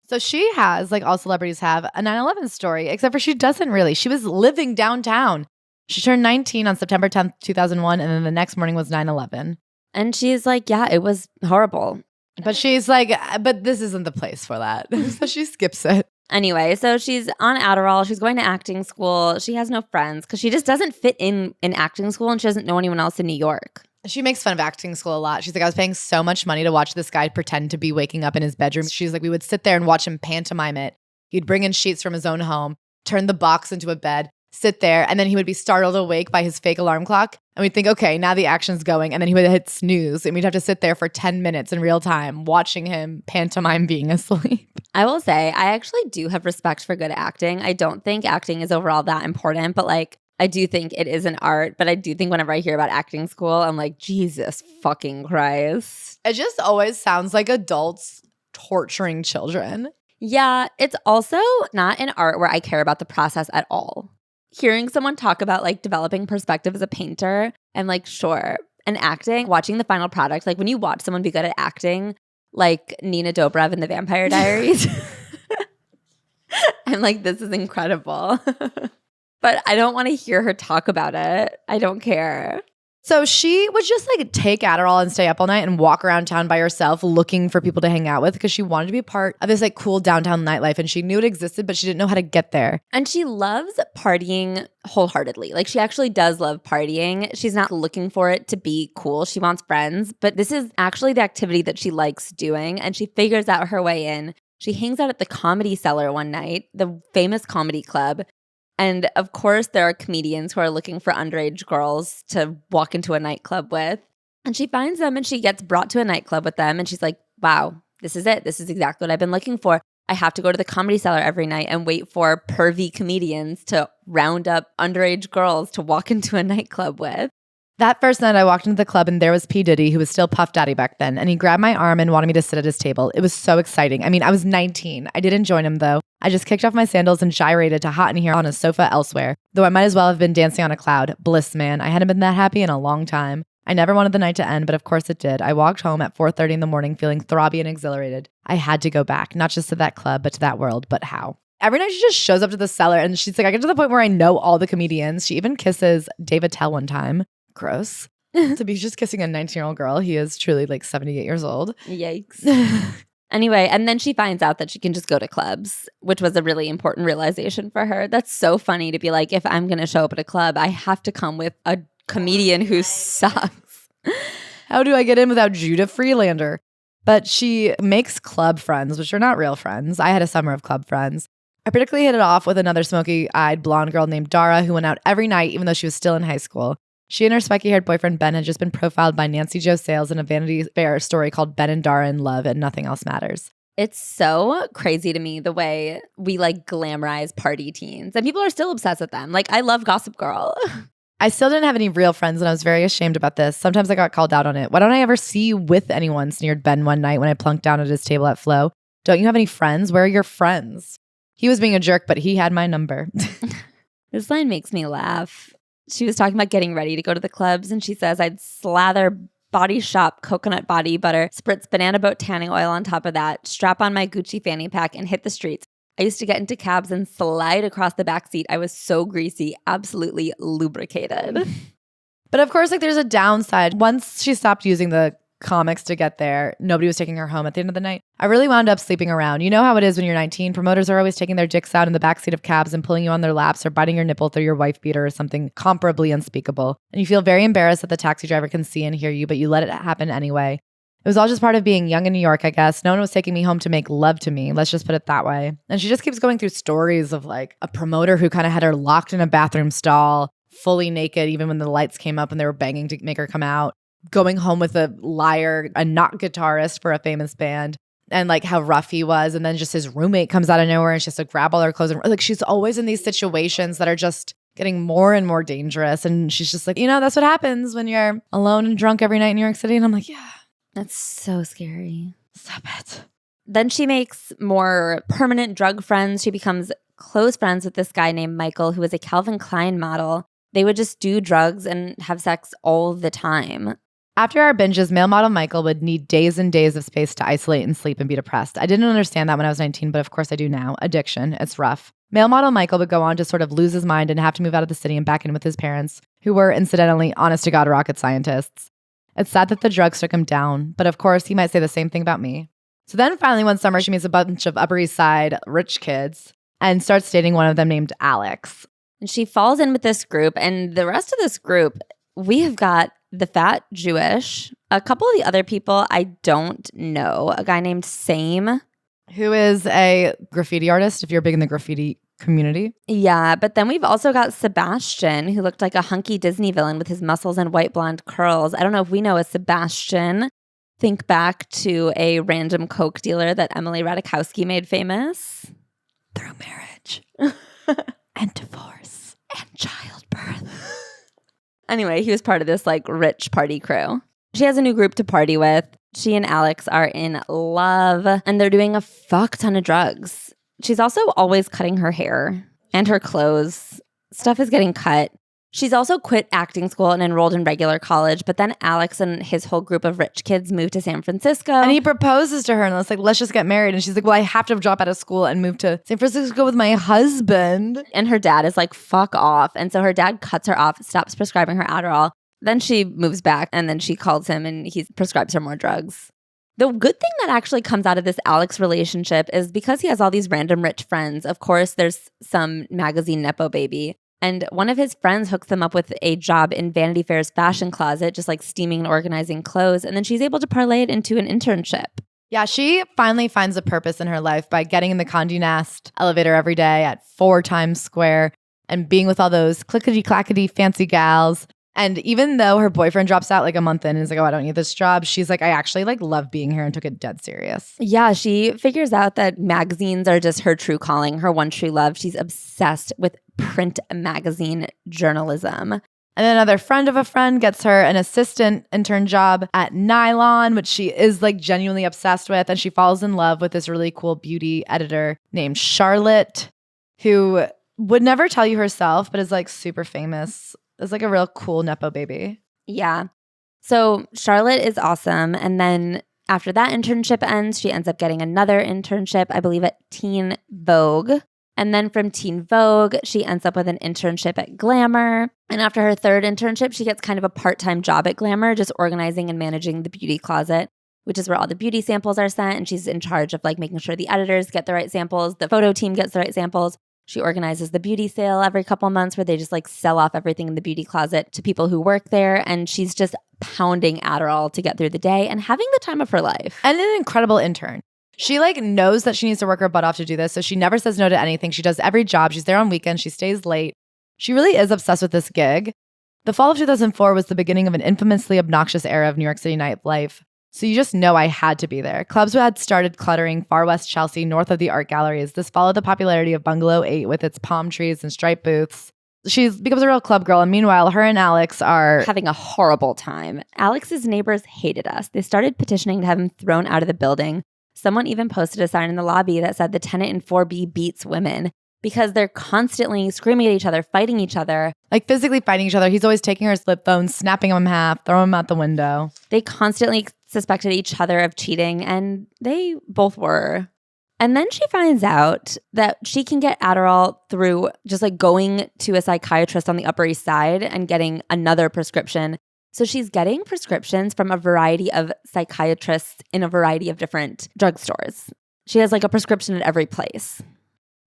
So she has, like all celebrities have, a 9/11 story, except for she doesn't really. She was living downtown. She turned 19 on September 10th, 2001, and then the next morning was 9/11. And she's like, yeah, it was horrible. But she's like, but this isn't the place for that. So she skips it. Anyway, so she's on Adderall. She's going to acting school. She has no friends because she just doesn't fit in acting school and she doesn't know anyone else in New York. She makes fun of acting school a lot. She's like, I was paying so much money to watch this guy pretend to be waking up in his bedroom. She's like, we would sit there and watch him pantomime it. He'd bring in sheets from his own home, turn the box into a bed, sit there, and then he would be startled awake by his fake alarm clock. And we'd think, okay, now the action's going. And then he would hit snooze and we'd have to sit there for 10 minutes in real time watching him pantomime being asleep. I will say, I actually do have respect for good acting. I don't think acting is overall that important, but like, I do think it is an art, but I do think whenever I hear about acting school, I'm like, Jesus fucking Christ. It just always sounds like adults torturing children. Yeah, it's also not an art where I care about the process at all. hearing someone talk about like developing perspective as a painter, I'm like, sure. And acting, watching the final product, like when you watch someone be good at acting, like Nina Dobrev in The Vampire Diaries, I'm like, this is incredible. But I don't want to hear her talk about it. I don't care. So she would just like take Adderall and stay up all night and walk around town by herself looking for people to hang out with because she wanted to be a part of this like cool downtown nightlife, and she knew it existed, but she didn't know how to get there. And she loves partying wholeheartedly. Like she actually does love partying. She's not looking for it to be cool. She wants friends, but this is actually the activity that she likes doing, and she figures out her way in. She hangs out at the Comedy Cellar one night, the famous comedy club. And of course, there are comedians who are looking for underage girls to walk into a nightclub with. And she finds them and she gets brought to a nightclub with them. And she's like, wow, this is it. This is exactly what I've been looking for. I have to go to the Comedy Cellar every night and wait for pervy comedians to round up underage girls to walk into a nightclub with. That first night I walked into the club and there was P. Diddy, who was still Puff Daddy back then, and he grabbed my arm and wanted me to sit at his table. It was so exciting. I mean, I was 19. I didn't join him though. I just kicked off my sandals and gyrated to Hot in Here on a sofa elsewhere, though I might as well have been dancing on a cloud. Bliss, man. I hadn't been that happy in a long time. I never wanted the night to end, but of course it did. I walked home at 4:30 in the morning feeling throbby and exhilarated. I had to go back, not just to that club, but to that world. But how? Every night she just shows up to the cellar and she's like, I get to the point where I know all the comedians. She even kisses Dave Attell one time. Gross. To be just kissing a 19-year-old girl. He is truly like 78 years old. Yikes. Anyway, and then she finds out that she can just go to clubs, which was a really important realization for her. That's so funny to be like, if I'm going to show up at a club, I have to come with a comedian who sucks. How do I get in without Judah Freelander? But she makes club friends, which are not real friends. I had a summer of club friends. I particularly hit it off with another smoky-eyed blonde girl named Dara who went out every night even though she was still in high school. She and her spiky-haired boyfriend Ben had just been profiled by Nancy Jo Sales in a Vanity Fair story called Ben and Dara in Love and Nothing Else Matters. It's so crazy to me the way we like glamorize party teens. And people are still obsessed with them. Like, I love Gossip Girl. I still didn't have any real friends and I was very ashamed about this. Sometimes I got called out on it. Why don't I ever see you with anyone, sneered Ben one night when I plunked down at his table at Flo. Don't you have any friends? Where are your friends? He was being a jerk, but he had my number. This line makes me laugh. She was talking about getting ready to go to the clubs, and she says, I'd slather Body Shop coconut body butter, spritz banana boat tanning oil on top of that, strap on my Gucci fanny pack, and hit the streets. I used to get into cabs and slide across the back seat. I was so greasy, absolutely lubricated. But of course, like there's a downside. Once she stopped using the comics to get there, nobody was taking her home at the end of the night. I really wound up sleeping around. You know how it is when you're 19. Promoters are always taking their dicks out in the backseat of cabs and pulling you on their laps or biting your nipple through your wife beater or something comparably unspeakable. And you feel very embarrassed that the taxi driver can see and hear you, but you let it happen anyway. It was all just part of being young in New York, I guess. No one was taking me home to make love to me. Let's just put it that way. And she just keeps going through stories of like a promoter who kind of had her locked in a bathroom stall, fully naked, even when the lights came up and they were banging to make her come out. Going home with a liar, a not guitarist for a famous band, and like how rough he was. And then just his roommate comes out of nowhere and she has to grab all her clothes. And like she's always in these situations that are just getting more and more dangerous. And she's just like, you know, that's what happens when you're alone and drunk every night in New York City. And I'm like, yeah. That's so scary. Stop it. Then she makes more permanent drug friends. She becomes close friends with this guy named Michael, who is a Calvin Klein model. They would just do drugs and have sex all the time. After our binges, male model Michael would need days and days of space to isolate and sleep and be depressed. I didn't understand that when I was 19, but of course I do now. Addiction, it's rough. Male model Michael would go on to sort of lose his mind and have to move out of the city and back in with his parents, who were, incidentally, honest-to-God rocket scientists. It's sad that the drugs took him down, but of course he might say the same thing about me. So then finally one summer, she meets a bunch of Upper East Side rich kids and starts dating one of them named Alex. And she falls in with this group, and the rest of this group, we have got the fat Jewish, a couple of the other people I don't know, a guy named Same. Who is a graffiti artist, if you're big in the graffiti community. Yeah, but then we've also got Sebastian, who looked like a hunky Disney villain with his muscles and white blonde curls. I don't know if we know a Sebastian. Think back to a random coke dealer that Emily Ratajkowski made famous. Through marriage. And divorce. And childbirth. Anyway, he was part of this like rich party crew. She has a new group to party with. She and Alex are in love and they're doing a fuck ton of drugs. She's also always cutting her hair and her clothes. stuff is getting cut. She's also quit acting school and enrolled in regular college, but then Alex and his whole group of rich kids moved to San Francisco. And he proposes to her and it's like, let's just get married. And she's like, well, I have to drop out of school and move to San Francisco with my husband. And her dad is like, fuck off. And so her dad cuts her off, stops prescribing her Adderall. Then she moves back and then she calls him and he prescribes her more drugs. The good thing that actually comes out of this Alex relationship is because he has all these random rich friends. Of course, there's some magazine Nepo baby. And one of his friends hooks them up with a job in Vanity Fair's fashion closet, just like steaming and organizing clothes. And then she's able to parlay it into an internship. Yeah, she finally finds a purpose in her life by getting in the Condé Nast elevator every day at 4 Times Square and being with all those clickety-clackety fancy gals. And even though her boyfriend drops out like a month in and is like, oh, I don't need this job, she's like, I actually like love being here and took it dead serious. Yeah, she figures out that magazines are just her true calling, her one true love. She's obsessed with print magazine journalism. And then another friend of a friend gets her an assistant intern job at Nylon, which she is like genuinely obsessed with. And she falls in love with this really cool beauty editor named Charlotte, who would never tell you herself, but is like super famous. Is like a real cool Nepo baby. Yeah. So Charlotte is awesome. And then after that internship ends, she ends up getting another internship, I believe at Teen Vogue. And then from Teen Vogue, she ends up with an internship at Glamour. And after her third internship, she gets kind of a part-time job at Glamour, just organizing and managing the beauty closet, which is where all the beauty samples are sent. And she's in charge of like making sure the editors get the right samples, the photo team gets the right samples. She organizes the beauty sale every couple months where they just like sell off everything in the beauty closet to people who work there. And she's just pounding Adderall to get through the day and having the time of her life. And an incredible intern. She like knows that she needs to work her butt off to do this. So she never says no to anything. She does every job. She's there on weekends. She stays late. She really is obsessed with this gig. The fall of 2004 was the beginning of an infamously obnoxious era of New York City nightlife. So you just know I had to be there. Clubs had started cluttering far west Chelsea, north of the art galleries. This followed the popularity of Bungalow 8 with its palm trees and striped booths. She becomes a real club girl. And meanwhile, her and Alex are having a horrible time. Alex's neighbors hated us. They started petitioning to have him thrown out of the building. Someone even posted a sign in the lobby that said the tenant in 4B beats women because they're constantly screaming at each other, fighting each other. Like physically fighting each other. He's always taking her flip phone, snapping them in half, throwing them out the window. They constantly suspected each other of cheating, and they both were. And then she finds out that she can get Adderall through just like going to a psychiatrist on the Upper East Side and getting another prescription. So she's getting prescriptions from a variety of psychiatrists in a variety of different drugstores. She has like a prescription at every place.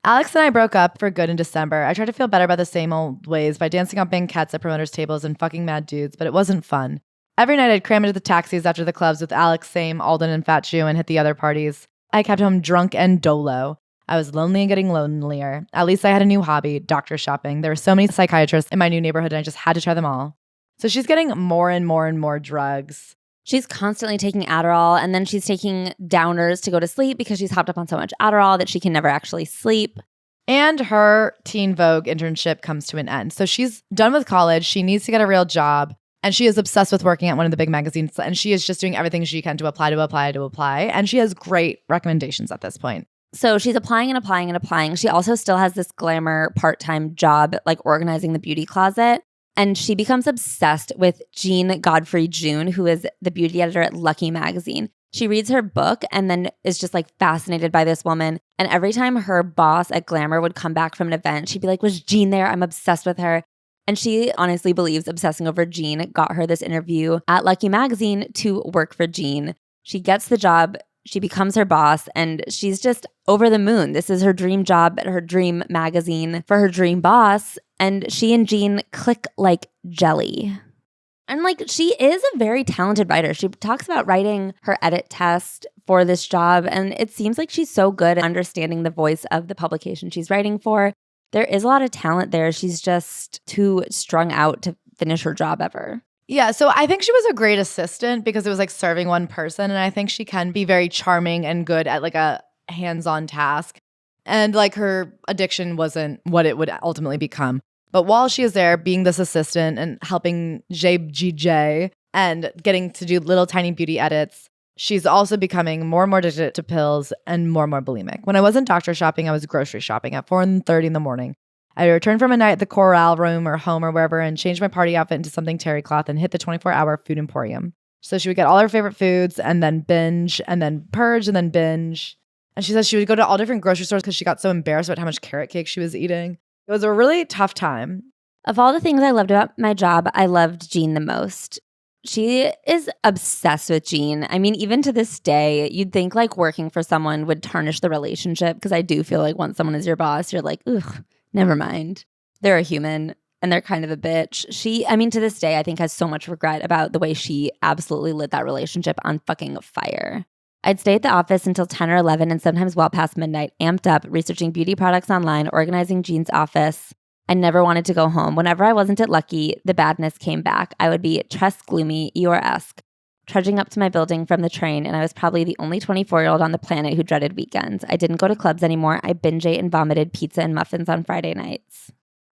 Alex and I broke up for good in December. I tried to feel better about the same old ways by dancing on banquettes at promoters' tables and fucking mad dudes, but it wasn't fun. Every night I'd cram into the taxis after the clubs with Alex, Same, Alden, and Fat Shoe and hit the other parties. I kept home drunk and dolo. I was lonely and getting lonelier. At least I had a new hobby, doctor shopping. There were so many psychiatrists in my new neighborhood and I just had to try them all. So she's getting more and more and more drugs. She's constantly taking Adderall, and then she's taking downers to go to sleep because she's hopped up on so much Adderall that she can never actually sleep. And her Teen Vogue internship comes to an end. So she's done with college. She needs to get a real job. And she is obsessed with working at one of the big magazines. And she is just doing everything she can to apply. And she has great recommendations at this point. So she's applying and applying and applying. She also still has this Glamour part-time job, like organizing the beauty closet. And she becomes obsessed with Jean Godfrey June, who is the beauty editor at Lucky magazine. She reads her book and then is just like fascinated by this woman. And every time her boss at Glamour would come back from an event, she'd be like, was Jean there? I'm obsessed with her. And she honestly believes obsessing over Jean got her this interview at Lucky magazine to work for Jean. She gets the job. She becomes her boss and she's just over the moon. This is her dream job at her dream magazine for her dream boss. And she and Jean click like jelly. And like, she is a very talented writer. She talks about writing her edit test for this job. And it seems like she's so good at understanding the voice of the publication she's writing for. There is a lot of talent there. She's just too strung out to finish her job ever. Yeah, so I think she was a great assistant because it was like serving one person. And I think she can be very charming and good at like a hands-on task. And like her addiction wasn't what it would ultimately become. But while she is there being this assistant and helping JGJ and getting to do little tiny beauty edits, she's also becoming more and more addicted to pills and more bulimic. When I wasn't doctor shopping, I was grocery shopping at 4:30 in the morning. I returned from a night at the chorale room or home or wherever and changed my party outfit into something terry cloth and hit the 24-hour food emporium. So she would get all her favorite foods and then binge and then purge and then binge. And she says she would go to all different grocery stores because she got so embarrassed about how much carrot cake she was eating. It was a really tough time. Of all the things I loved about my job, I loved Jean the most. She is obsessed with Jean. I mean, even to this day, you'd think like working for someone would tarnish the relationship because I do feel like once someone is your boss, you're like, ugh, never mind. They're a human and they're kind of a bitch. She, I mean, to this day, I think has so much regret about the way she absolutely lit that relationship on fucking fire. I'd stay at the office until 10 or 11 and sometimes well past midnight, amped up, researching beauty products online, organizing Jean's office. I never wanted to go home. Whenever I wasn't at Lucky, the badness came back. I would be Tress Gloomy, Eeyore-esque, trudging up to my building from the train, and I was probably the only 24-year-old on the planet who dreaded weekends. I didn't go to clubs anymore. I binge ate and vomited pizza and muffins on Friday nights.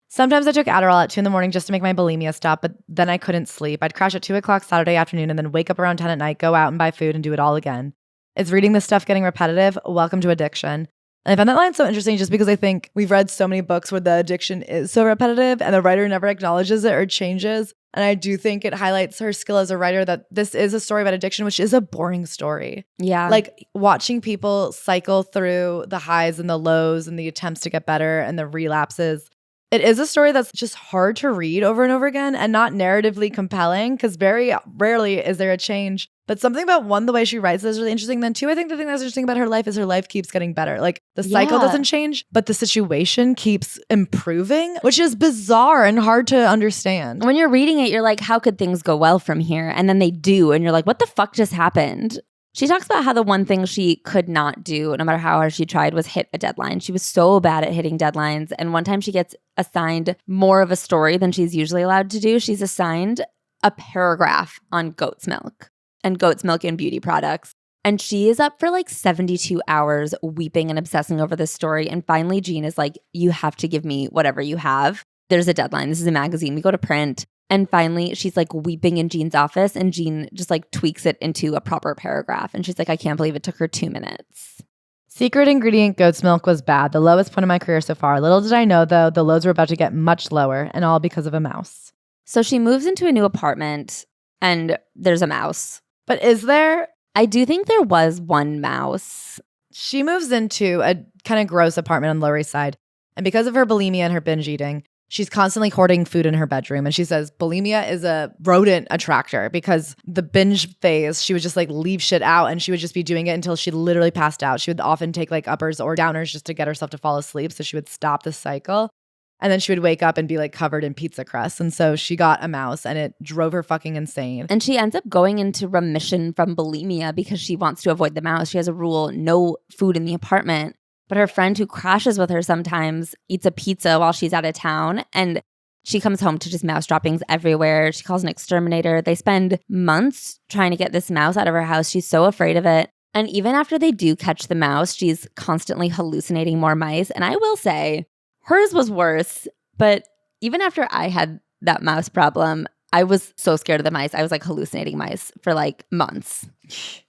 Sometimes I took Adderall at 2 a.m. just to make my bulimia stop, but then I couldn't sleep. I'd crash at 2 o'clock Saturday afternoon and then wake up around 10 at night, go out and buy food and do it all again. Is reading this stuff getting repetitive? Welcome to addiction. And I found that line so interesting just because I think we've read so many books where the addiction is so repetitive and the writer never acknowledges it or changes. And I do think it highlights her skill as a writer that this is a story about addiction, which is a boring story. Yeah. Like watching people cycle through the highs and the lows and the attempts to get better and the relapses. It is a story that's just hard to read over and over again and not narratively compelling because very rarely is there a change. But something about one, the way she writes is really interesting. Then two, I think the thing that's interesting about her life is her life keeps getting better. Like the cycle doesn't change, but the situation keeps improving, which is bizarre and hard to understand. When you're reading it, you're like, how could things go well from here? And then they do. And you're like, what the fuck just happened? She talks about how the one thing she could not do, no matter how hard she tried, was hit a deadline. She was so bad at hitting deadlines. And one time she gets assigned more of a story than she's usually allowed to do. She's assigned a paragraph on goat's milk and goat's milk and beauty products. And she is up for like 72 hours weeping and obsessing over this story. And finally, Jean is like, you have to give me whatever you have. There's a deadline. This is a magazine. We go to print. And finally, she's like weeping in Jean's office and Jean just like tweaks it into a proper paragraph. And she's like, I can't believe it took her 2 minutes. Secret ingredient goat's milk was bad. The lowest point of my career so far. Little did I know, though, the lows were about to get much lower, and all because of a mouse. So she moves into a new apartment and there's a mouse. But is there? I do think there was one mouse. She moves into a kind of gross apartment on the Lower East Side. And because of her bulimia and her binge eating, she's constantly hoarding food in her bedroom. And she says bulimia is a rodent attractor because the binge phase, she would just like leave shit out and she would just be doing it until she literally passed out. She would often take like uppers or downers just to get herself to fall asleep. So she would stop the cycle. And then she would wake up and be like covered in pizza crust. And so she got a mouse and it drove her fucking insane. And she ends up going into remission from bulimia because she wants to avoid the mouse. She has a rule, no food in the apartment. But her friend who crashes with her sometimes eats a pizza while she's out of town. And she comes home to just mouse droppings everywhere. She calls an exterminator. They spend months trying to get this mouse out of her house. She's so afraid of it. And even after they do catch the mouse, she's constantly hallucinating more mice. And I will say, hers was worse, but even after I had that mouse problem, I was so scared of the mice. I was like hallucinating mice for like months.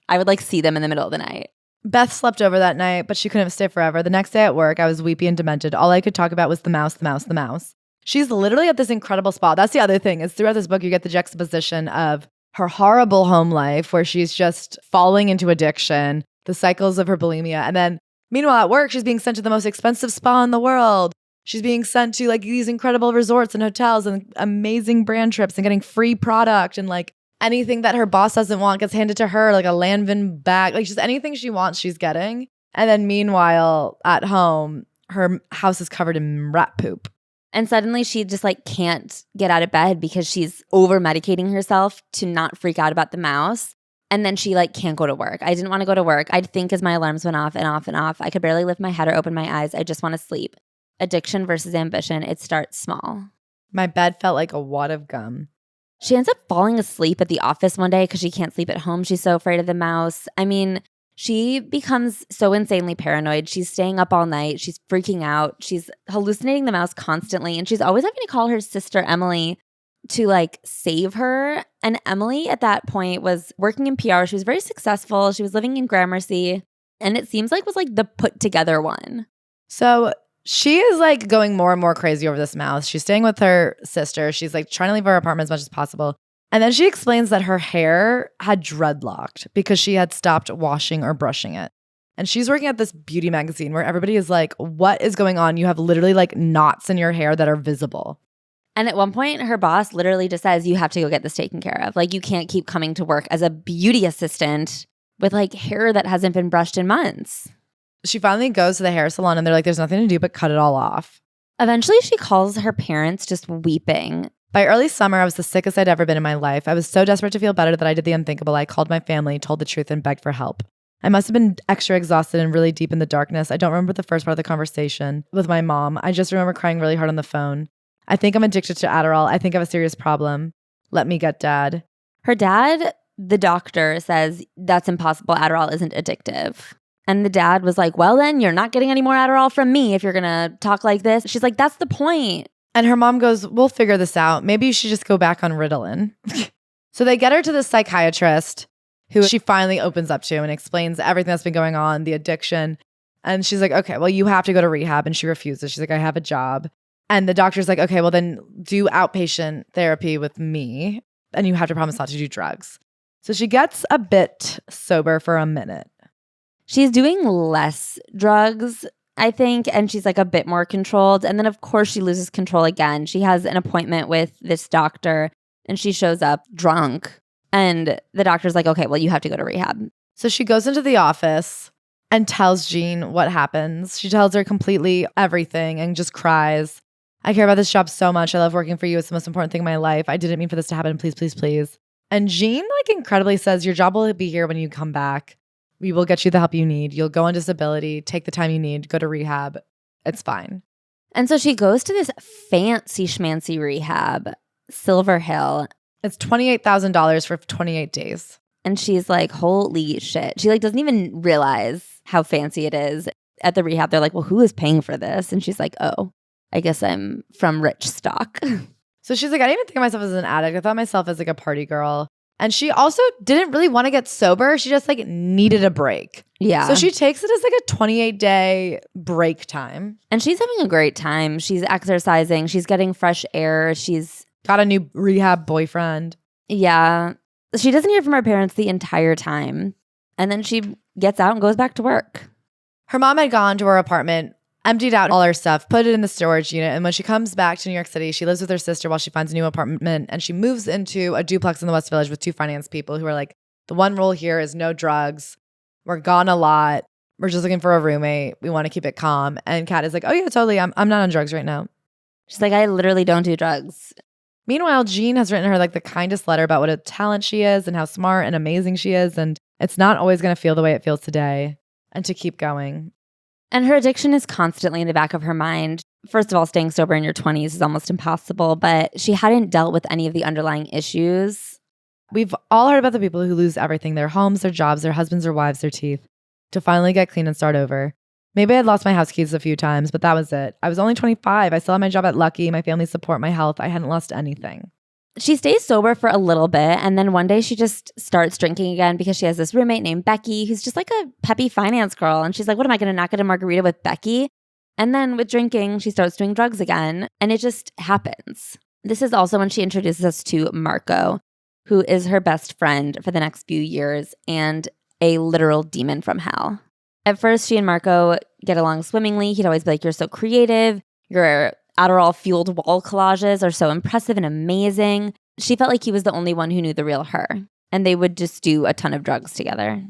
I would like see them in the middle of the night. Beth slept over that night, but she couldn't stay forever. The next day at work, I was weepy and demented. All I could talk about was the mouse, the mouse, the mouse. She's literally at this incredible spot. That's the other thing is throughout this book, you get the juxtaposition of her horrible home life where she's just falling into addiction, the cycles of her bulimia. And then meanwhile at work, she's being sent to the most expensive spa in the world. She's being sent to like these incredible resorts and hotels and amazing brand trips and getting free product and like anything that her boss doesn't want gets handed to her, like a Lanvin bag, like just anything she wants, she's getting. And then meanwhile at home, her house is covered in rat poop. And suddenly she just like can't get out of bed because she's over medicating herself to not freak out about the mouse. And then she like can't go to work. I didn't want to go to work. I'd think as my alarms went off and off and off. I could barely lift my head or open my eyes. I just want to sleep. Addiction versus ambition. It starts small. My bed felt like a wad of gum. She ends up falling asleep at the office one day because she can't sleep at home. She's so afraid of the mouse. I mean, she becomes so insanely paranoid. She's staying up all night. She's freaking out. She's hallucinating the mouse constantly. And she's always having to call her sister Emily to like save her. And Emily at that point was working in PR. She was very successful. She was living in Gramercy. And it seems like was like the put together one. So She is like going more and more crazy over this mouth. She's staying with her sister. She's like trying to leave her apartment as much as possible. And then she explains that her hair had dreadlocked because she had stopped washing or brushing it. And she's working at this beauty magazine where everybody is like, what is going on? You have literally like knots in your hair that are visible. And at one point, her boss literally just says, you have to go get this taken care of. Like, you can't keep coming to work as a beauty assistant with like hair that hasn't been brushed in months. She finally goes to the hair salon and they're like, there's nothing to do but cut it all off. Eventually, she calls her parents just weeping. By early summer, I was the sickest I'd ever been in my life. I was so desperate to feel better that I did the unthinkable. I called my family, told the truth, and begged for help. I must have been extra exhausted and really deep in the darkness. I don't remember the first part of the conversation with my mom. I just remember crying really hard on the phone. I think I'm addicted to Adderall. I think I have a serious problem. Let me get dad. Her dad, the doctor, says that's impossible. Adderall isn't addictive. And the dad was like, well, then you're not getting any more Adderall from me if you're going to talk like this. She's like, that's the point. And her mom goes, we'll figure this out. Maybe you should just go back on Ritalin. So they get her to the psychiatrist who she finally opens up to and explains everything that's been going on, the addiction. And she's like, okay, well, you have to go to rehab. And she refuses. She's like, I have a job. And the doctor's like, okay, well, then do outpatient therapy with me. And you have to promise not to do drugs. So she gets a bit sober for a minute. She's doing less drugs, I think, and she's like a bit more controlled. And then, of course, she loses control again. She has an appointment with this doctor and she shows up drunk. And the doctor's like, okay, well, you have to go to rehab. So she goes into the office and tells Jean what happens. She tells her completely everything and just cries. I care about this job so much. I love working for you. It's the most important thing in my life. I didn't mean for this to happen. Please, please, please. And Jean like incredibly says, your job will be here when you come back. We will get you the help you need. You'll go on disability, take the time you need, go to rehab. It's fine. And so she goes to this fancy schmancy rehab, Silver Hill. It's $28,000 for 28 days. And she's like, holy shit. She like doesn't even realize how fancy it is. At the rehab, they're like, well, who is paying for this? And she's like, oh, I guess I'm from rich stock. So she's like, I didn't even think of myself as an addict. I thought myself as like a party girl. And she also didn't really want to get sober. She just like needed a break. Yeah. So she takes it as like a 28-day break time. And she's having a great time. She's exercising. She's getting fresh air. She's got a new rehab boyfriend. Yeah. She doesn't hear from her parents the entire time. And then she gets out and goes back to work. Her mom had gone to her apartment, emptied out all her stuff, put it in the storage unit. And when she comes back to New York City, she lives with her sister while she finds a new apartment. And she moves into a duplex in the West Village with two finance people who are like, the one rule here is no drugs. We're gone a lot. We're just looking for a roommate. We want to keep it calm. And Kat is like, oh yeah, totally. I'm not on drugs right now. She's like, I literally don't do drugs. Meanwhile, Jean has written her like the kindest letter about what a talent she is and how smart and amazing she is. And it's not always going to feel the way it feels today, and to keep going. And her addiction is constantly in the back of her mind. First of all, staying sober in your 20s is almost impossible, but she hadn't dealt with any of the underlying issues. We've all heard about the people who lose everything, their homes, their jobs, their husbands, their wives, their teeth, to finally get clean and start over. Maybe I had lost my house keys a few times, but that was it. I was only 25. I still had my job at Lucky, my family support, my health. I hadn't lost anything. She stays sober for a little bit, and then one day she just starts drinking again because she has this roommate named Becky who's just like a peppy finance girl. And she's like, what am I going to not get a margarita with Becky? And then with drinking, she starts doing drugs again, and it just happens. This is also when she introduces us to Marco, who is her best friend for the next few years and a literal demon from hell. At first, she and Marco get along swimmingly. He'd always be like, you're so creative. Your Adderall-fueled wall collages are so impressive and amazing. She felt like he was the only one who knew the real her. And they would just do a ton of drugs together.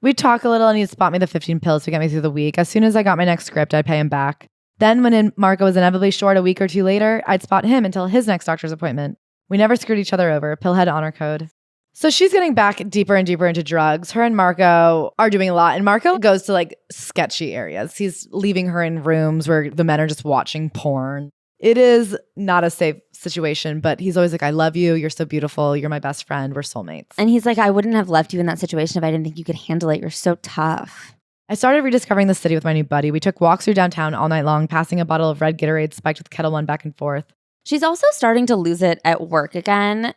We'd talk a little and he'd spot me the 15 pills to get me through the week. As soon as I got my next script, I'd pay him back. Then when Marco was inevitably short a week or two later, I'd spot him until his next doctor's appointment. We never screwed each other over. Pillhead honor code. So she's getting back deeper and deeper into drugs. Her and Marco are doing a lot. And Marco goes to like sketchy areas. He's leaving her in rooms where the men are just watching porn. It is not a safe situation, but he's always like, I love you. You're so beautiful. You're my best friend. We're soulmates. And he's like, I wouldn't have left you in that situation if I didn't think you could handle it. You're so tough. I started rediscovering the city with my new buddy. We took walks through downtown all night long, passing a bottle of red Gatorade spiked with Kettle One back and forth. She's also starting to lose it at work again.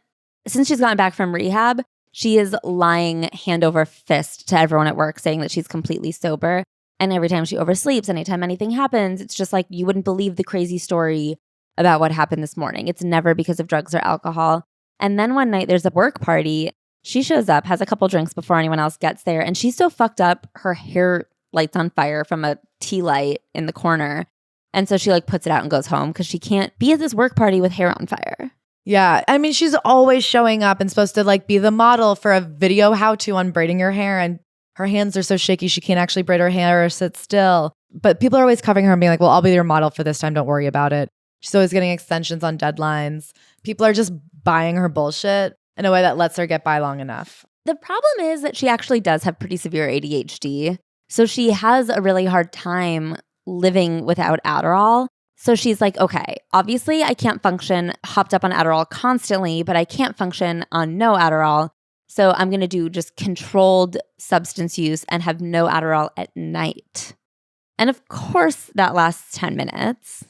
Since she's gotten back from rehab, she is lying hand over fist to everyone at work saying that she's completely sober. And every time she oversleeps, anytime anything happens, it's just like you wouldn't believe the crazy story about what happened this morning. It's never because of drugs or alcohol. And then one night there's a work party. She shows up, has a couple drinks before anyone else gets there, and she's so fucked up, her hair lights on fire from a tea light in the corner. And so she like puts it out and goes home because she can't be at this work party with hair on fire. Yeah. I mean, she's always showing up and supposed to like be the model for a video how-to on braiding your hair. And her hands are so shaky, she can't actually braid her hair or sit still. But people are always covering her and being like, well, I'll be your model for this time. Don't worry about it. She's always getting extensions on deadlines. People are just buying her bullshit in a way that lets her get by long enough. The problem is that she actually does have pretty severe ADHD. So she has a really hard time living without Adderall. So she's like, okay, obviously I can't function hopped up on Adderall constantly, but I can't function on no Adderall. So I'm going to do just controlled substance use and have no Adderall at night. And of course that lasts 10 minutes.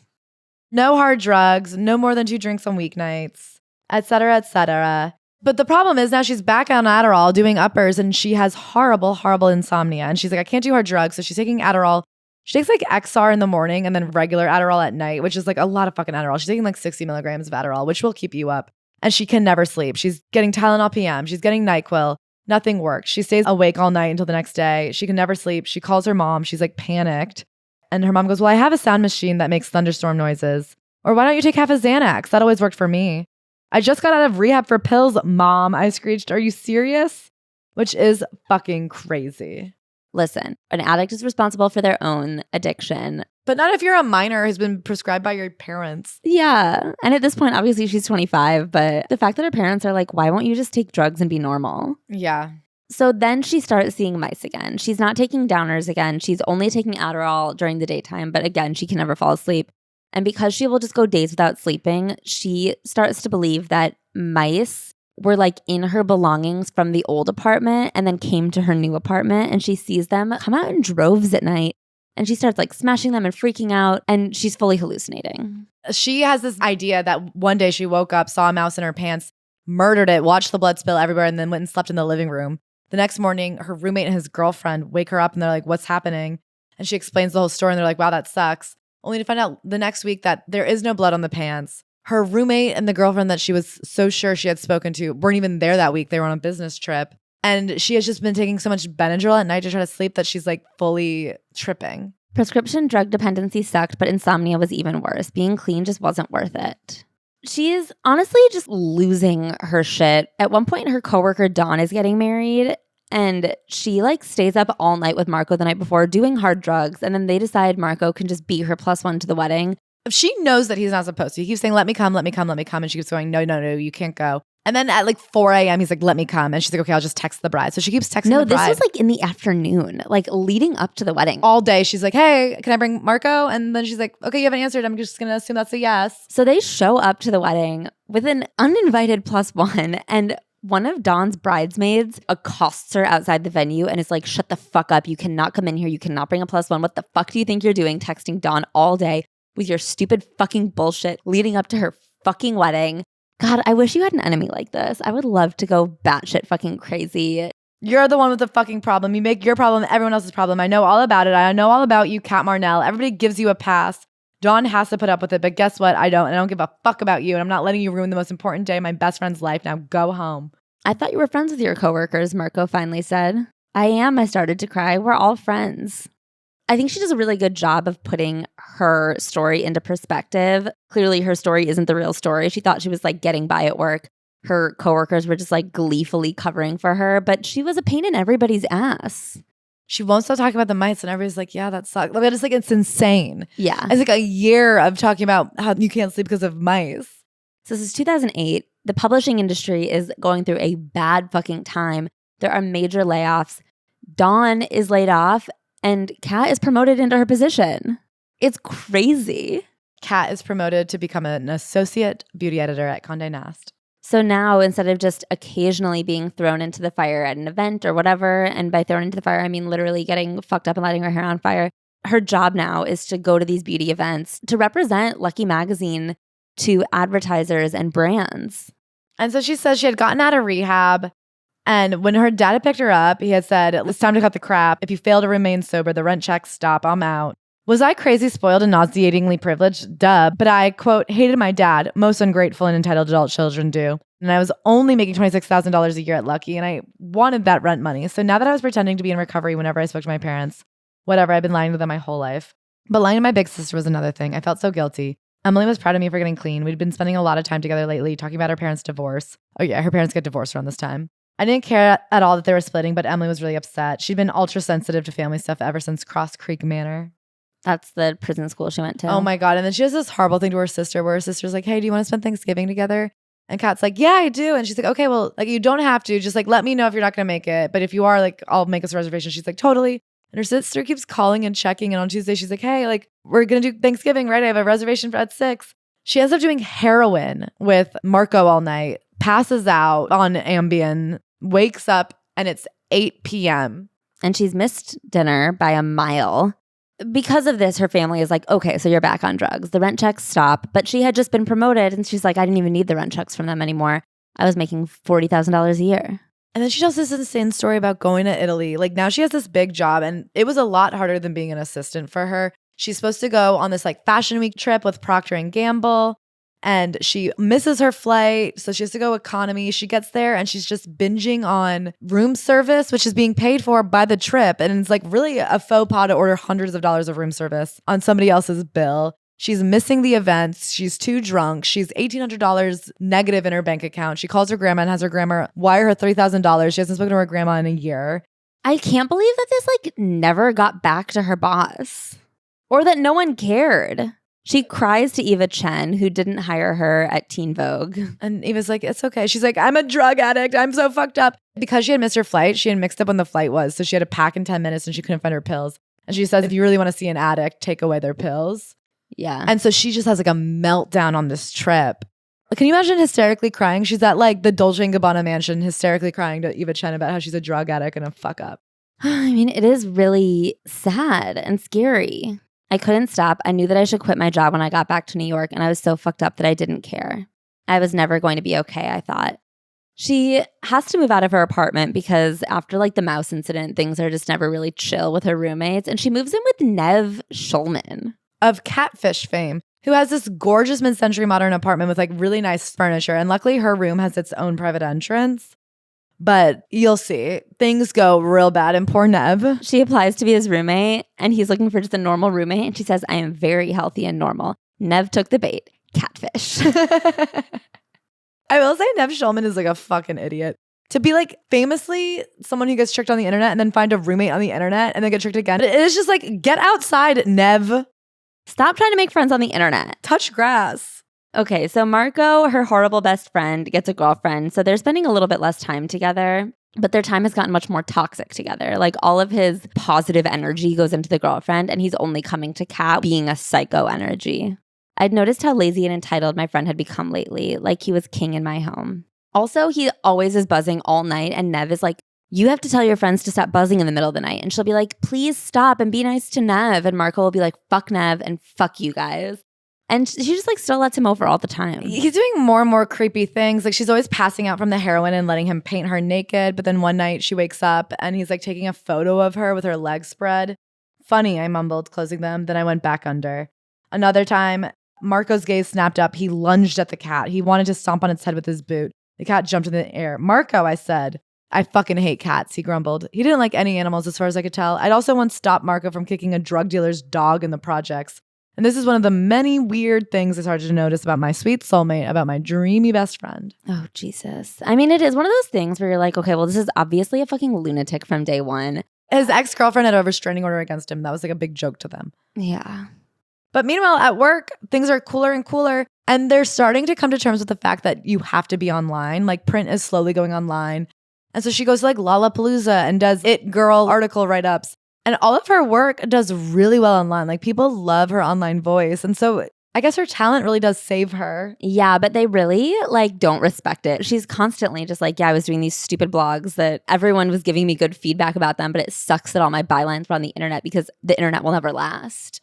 No hard drugs, no more than 2 drinks on weeknights, et cetera, et cetera. But the problem is now she's back on Adderall doing uppers and she has horrible, horrible insomnia. And she's like, I can't do hard drugs. So she's taking Adderall. She takes like XR in the morning and then regular Adderall at night, which is like a lot of fucking Adderall. She's taking like 60 milligrams of Adderall, which will keep you up. And she can never sleep. She's getting Tylenol PM. She's getting NyQuil. Nothing works. She stays awake all night until the next day. She can never sleep. She calls her mom. She's like panicked. And her mom goes, well, I have a sound machine that makes thunderstorm noises. Or why don't you take half a Xanax? That always worked for me. I just got out of rehab for pills, Mom. I screeched, are you serious? Which is fucking crazy. Listen, an addict is responsible for their own addiction. But not if you're a minor who's been prescribed by your parents. Yeah. And at this point, obviously she's 25, but the fact that her parents are like, why won't you just take drugs and be normal? Yeah. So then she starts seeing mice again. She's not taking downers again. She's only taking Adderall during the daytime, but again, she can never fall asleep. And because she will just go days without sleeping, she starts to believe that mice were like in her belongings from the old apartment and then came to her new apartment, and she sees them come out in droves at night. And she starts like smashing them and freaking out, and she's fully hallucinating. She has this idea that one day she woke up, saw a mouse in her pants, murdered it, watched the blood spill everywhere, and then went and slept in the living room. The next morning, her roommate and his girlfriend wake her up and they're like, what's happening? And she explains the whole story and they're like, wow, that sucks. Only to find out the next week that there is no blood on the pants. Her roommate and the girlfriend that she was so sure she had spoken to weren't even there that week. They were on a business trip. And she has just been taking so much Benadryl at night to try to sleep that she's like fully tripping. Prescription drug dependency sucked, but insomnia was even worse. Being clean just wasn't worth it. She is honestly just losing her shit. At one point, her coworker Dawn is getting married, and she like stays up all night with Marco the night before doing hard drugs. And then they decide Marco can just be her +1 to the wedding. She knows that he's not supposed to. He keeps saying, let me come, let me come, let me come. And she keeps going, no, no, no, you can't go. And then at like 4 a.m., he's like, let me come. And she's like, okay, I'll just text the bride. So she keeps texting the bride. No, this was like in the afternoon, like leading up to the wedding. All day. She's like, hey, can I bring Marco? And then she's like, okay, you haven't answered. I'm just going to assume that's a yes. So they show up to the wedding with an uninvited +1. And one of Dawn's bridesmaids accosts her outside the venue and is like, shut the fuck up. You cannot come in here. You cannot bring a +1. What the fuck do you think you're doing texting Dawn all day with your stupid fucking bullshit leading up to her fucking wedding? God, I wish you had an enemy like this. I would love to go batshit fucking crazy. You're the one with the fucking problem. You make your problem everyone else's problem. I know all about it. I know all about you, Cat Marnell. Everybody gives you a pass. Dawn has to put up with it, but guess what? I don't. And I don't give a fuck about you. And I'm not letting you ruin the most important day of my best friend's life. Now go home. I thought you were friends with your coworkers, Marco finally said. I am. I started to cry. We're all friends. I think she does a really good job of putting her story into perspective. Clearly, her story isn't the real story. She thought she was like getting by at work. Her coworkers were just like gleefully covering for her, but she was a pain in everybody's ass. She won't stop talking about the mice, and everybody's like, yeah, that sucks. Like, it's insane. Yeah. It's like a year of talking about how you can't sleep because of mice. So this is 2008. The publishing industry is going through a bad fucking time. There are major layoffs. Dawn is laid off. And Kat is promoted into her position. It's crazy. Kat is promoted to become an associate beauty editor at Condé Nast. So now, instead of just occasionally being thrown into the fire at an event or whatever, and by thrown into the fire, I mean literally getting fucked up and lighting her hair on fire, her job now is to go to these beauty events to represent Lucky Magazine to advertisers and brands. And so she says she had gotten out of rehab And when her dad had picked her up, he had said, it's time to cut the crap. If you fail to remain sober, the rent checks stop. I'm out. Was I crazy, spoiled, and nauseatingly privileged? Duh. But I, quote, hated my dad. Most ungrateful and entitled adult children do. And I was only making $26,000 a year at Lucky, and I wanted that rent money. So now that I was pretending to be in recovery whenever I spoke to my parents, whatever, I've been lying to them my whole life. But lying to my big sister was another thing. I felt so guilty. Emily was proud of me for getting clean. We'd been spending a lot of time together lately, talking about her parents' divorce. Oh yeah, her parents get divorced around this time. I didn't care at all that they were splitting, but Emily was really upset. She'd been ultra sensitive to family stuff ever since Cross Creek Manor. That's the prison school she went to. Oh my God. And then she has this horrible thing to her sister where her sister's like, hey, do you want to spend Thanksgiving together? And Kat's like, yeah, I do. And she's like, okay, well, like you don't have to. Just like, let me know if you're not going to make it. But if you are, like, I'll make us a reservation. She's like, totally. And her sister keeps calling and checking. And on Tuesday, she's like, hey, like, we're going to do Thanksgiving, right? I have a reservation at 6. She ends up doing heroin with Marco all night, passes out on Ambien, wakes up, and it's 8 p.m. And she's missed dinner by a mile. Because of this, her family is like, okay, so you're back on drugs. The rent checks stop. But she had just been promoted, and she's like, I didn't even need the rent checks from them anymore. I was making $40,000 a year. And then she tells this insane story about going to Italy. Like now she has this big job, and it was a lot harder than being an assistant for her. She's supposed to go on this like fashion week trip with Procter and Gamble, and she misses her flight. So she has to go economy. She gets there and she's just binging on room service, which is being paid for by the trip. And it's like really a faux pas to order hundreds of dollars of room service on somebody else's bill. She's missing the events. She's too drunk. She's $1,800 negative in her bank account. She calls her grandma and has her grandma wire her $3,000. She hasn't spoken to her grandma in a year. I can't believe that this like never got back to her boss or that no one cared. She cries to Eva Chen, who didn't hire her at Teen Vogue. And Eva's like, it's okay. She's like, I'm a drug addict. I'm so fucked up. Because she had missed her flight, she had mixed up when the flight was. So she had to pack in 10 minutes and she couldn't find her pills. And she says, if you really want to see an addict, take away their pills. Yeah. And so she just has like a meltdown on this trip. Can you imagine hysterically crying? She's at like the Dolce & Gabbana mansion, hysterically crying to Eva Chen about how she's a drug addict and a fuck up. I mean, it is really sad and scary. I couldn't stop. I knew that I should quit my job when I got back to New York, and I was so fucked up that I didn't care. I was never going to be okay, I thought. She has to move out of her apartment because after like the mouse incident, things are just never really chill with her roommates, and she moves in with Nev Schulman. Of Catfish fame, who has this gorgeous mid-century modern apartment with like really nice furniture. And luckily her room has its own private entrance. But you'll see, things go real bad in poor Nev. She applies to be his roommate, and he's looking for just a normal roommate. And she says, I am very healthy and normal. Nev took the bait. Catfish. I will say Nev Schulman is like a fucking idiot. To be like famously someone who gets tricked on the internet and then find a roommate on the internet and then get tricked again. It is just like, get outside, Nev. Stop trying to make friends on the internet. Touch grass. Okay, so Marco, her horrible best friend, gets a girlfriend. So they're spending a little bit less time together, but their time has gotten much more toxic together. Like all of his positive energy goes into the girlfriend, and he's only coming to Cat being a psycho energy. I'd noticed how lazy and entitled my friend had become lately, like he was king in my home. Also, he always is buzzing all night, and Nev is like, you have to tell your friends to stop buzzing in the middle of the night. And she'll be like, please stop and be nice to Nev. And Marco will be like, fuck Nev and fuck you guys. And she just like still lets him over all the time. He's doing more and more creepy things. Like she's always passing out from the heroin and letting him paint her naked. But then one night she wakes up and he's like taking a photo of her with her legs spread. Funny, I mumbled, closing them. Then I went back under. Another time, Marco's gaze snapped up. He lunged at the cat. He wanted to stomp on its head with his boot. The cat jumped in the air. Marco, I said. I fucking hate cats, he grumbled. He didn't like any animals as far as I could tell. I'd also once stopped Marco from kicking a drug dealer's dog in the projects. And this is one of the many weird things I started to notice about my sweet soulmate, about my dreamy best friend. Oh, Jesus. I mean, it is one of those things where you're like, okay, well, this is obviously a fucking lunatic from day one. His ex-girlfriend had a restraining order against him. That was like a big joke to them. Yeah. But meanwhile, at work, things are cooler and cooler. And they're starting to come to terms with the fact that you have to be online. Like print is slowly going online. And so she goes to like Lollapalooza and does It Girl article write-ups. And all of her work does really well online. Like people love her online voice. And so I guess her talent really does save her. Yeah, but they really like don't respect it. She's constantly just like, yeah, I was doing these stupid blogs that everyone was giving me good feedback about them, but it sucks that all my bylines were on the internet because the internet will never last.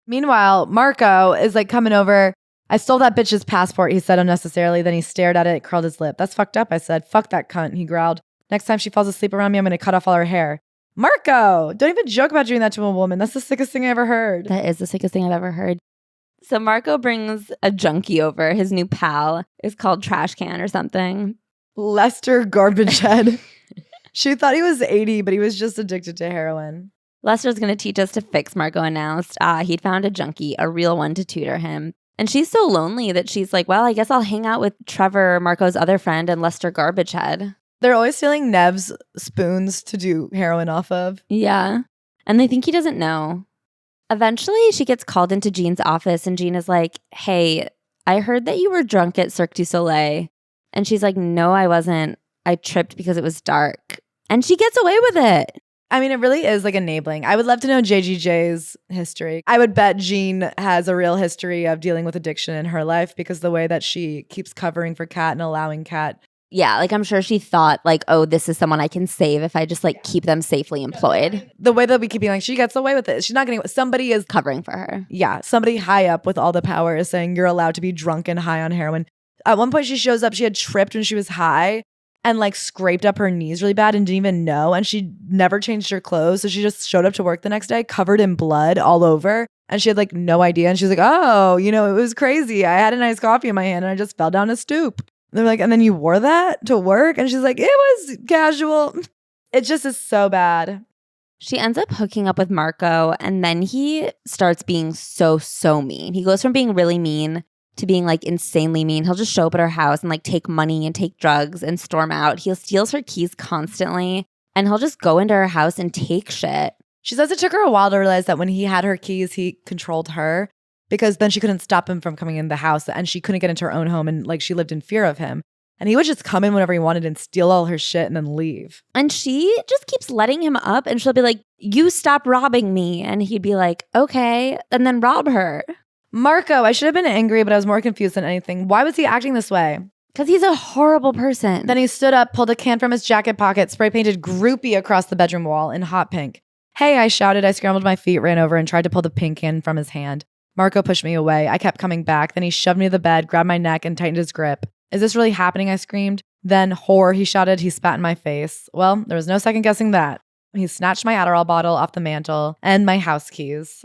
Meanwhile, Marco is like coming over. I stole that bitch's passport, he said unnecessarily. Then he stared at it, curled his lip. That's fucked up, I said. Fuck that cunt, he growled. Next time she falls asleep around me, I'm going to cut off all her hair. Marco, don't even joke about doing that to a woman. That's the sickest thing I ever heard. That is the sickest thing I've ever heard. So Marco brings a junkie over. His new pal is called Trash Can or something. Lester Garbage Head. She thought he was 80, but he was just addicted to heroin. Lester's going to teach us to fix, Marco announced. He'd found a junkie, a real one to tutor him. And she's so lonely that she's like, well, I guess I'll hang out with Trevor, Marco's other friend, and Lester Garbage Head. They're always stealing Nev's spoons to do heroin off of. Yeah. And they think he doesn't know. Eventually, she gets called into Jean's office, and Jean is like, hey, I heard that you were drunk at Cirque du Soleil. And she's like, no, I wasn't. I tripped because it was dark. And she gets away with it. I mean, it really is like enabling. I would love to know JGJ's history. I would bet Jean has a real history of dealing with addiction in her life because the way that she keeps covering for Cat and allowing Cat. Yeah, like I'm sure she thought like, oh, this is someone I can save if I just like keep them safely employed. The way that we keep being like, she gets away with it. She's not getting, somebody is Covering for her. Yeah, somebody high up with all the power is saying you're allowed to be drunk and high on heroin. At one point she shows up, she had tripped when she was high and like scraped up her knees really bad and didn't even know. And she never changed her clothes. So she just showed up to work the next day covered in blood all over. And she had like no idea. And she was like, oh, you know, it was crazy. I had a nice coffee in my hand and I just fell down a stoop. And they're like, and then you wore that to work? And she's like, it was casual. It just is so bad. She ends up hooking up with Marco and then he starts being so mean. He goes from being really mean to being like insanely mean. He'll just show up at her house and like take money and take drugs and storm out. He steals her keys constantly and he'll just go into her house and take shit. She says it took her a while to realize that when he had her keys, he controlled her because then she couldn't stop him from coming in the house and she couldn't get into her own home and like she lived in fear of him. And he would just come in whenever he wanted and steal all her shit and then leave. And she just keeps letting him up and she'll be like, you stop robbing me. And he'd be like, okay, and then rob her. Marco, I should have been angry, but I was more confused than anything. Why was he acting this way? Because he's a horrible person. Then he stood up, pulled a can from his jacket pocket, spray painted groupie across the bedroom wall in hot pink. Hey, I shouted. I scrambled my feet, ran over and tried to pull the pink can from his hand. Marco pushed me away. I kept coming back. Then he shoved me to the bed, grabbed my neck and tightened his grip. Is this really happening? I screamed. Then, whore, he shouted. He spat in my face. Well, there was no second guessing that. He snatched my Adderall bottle off the mantle and my house keys.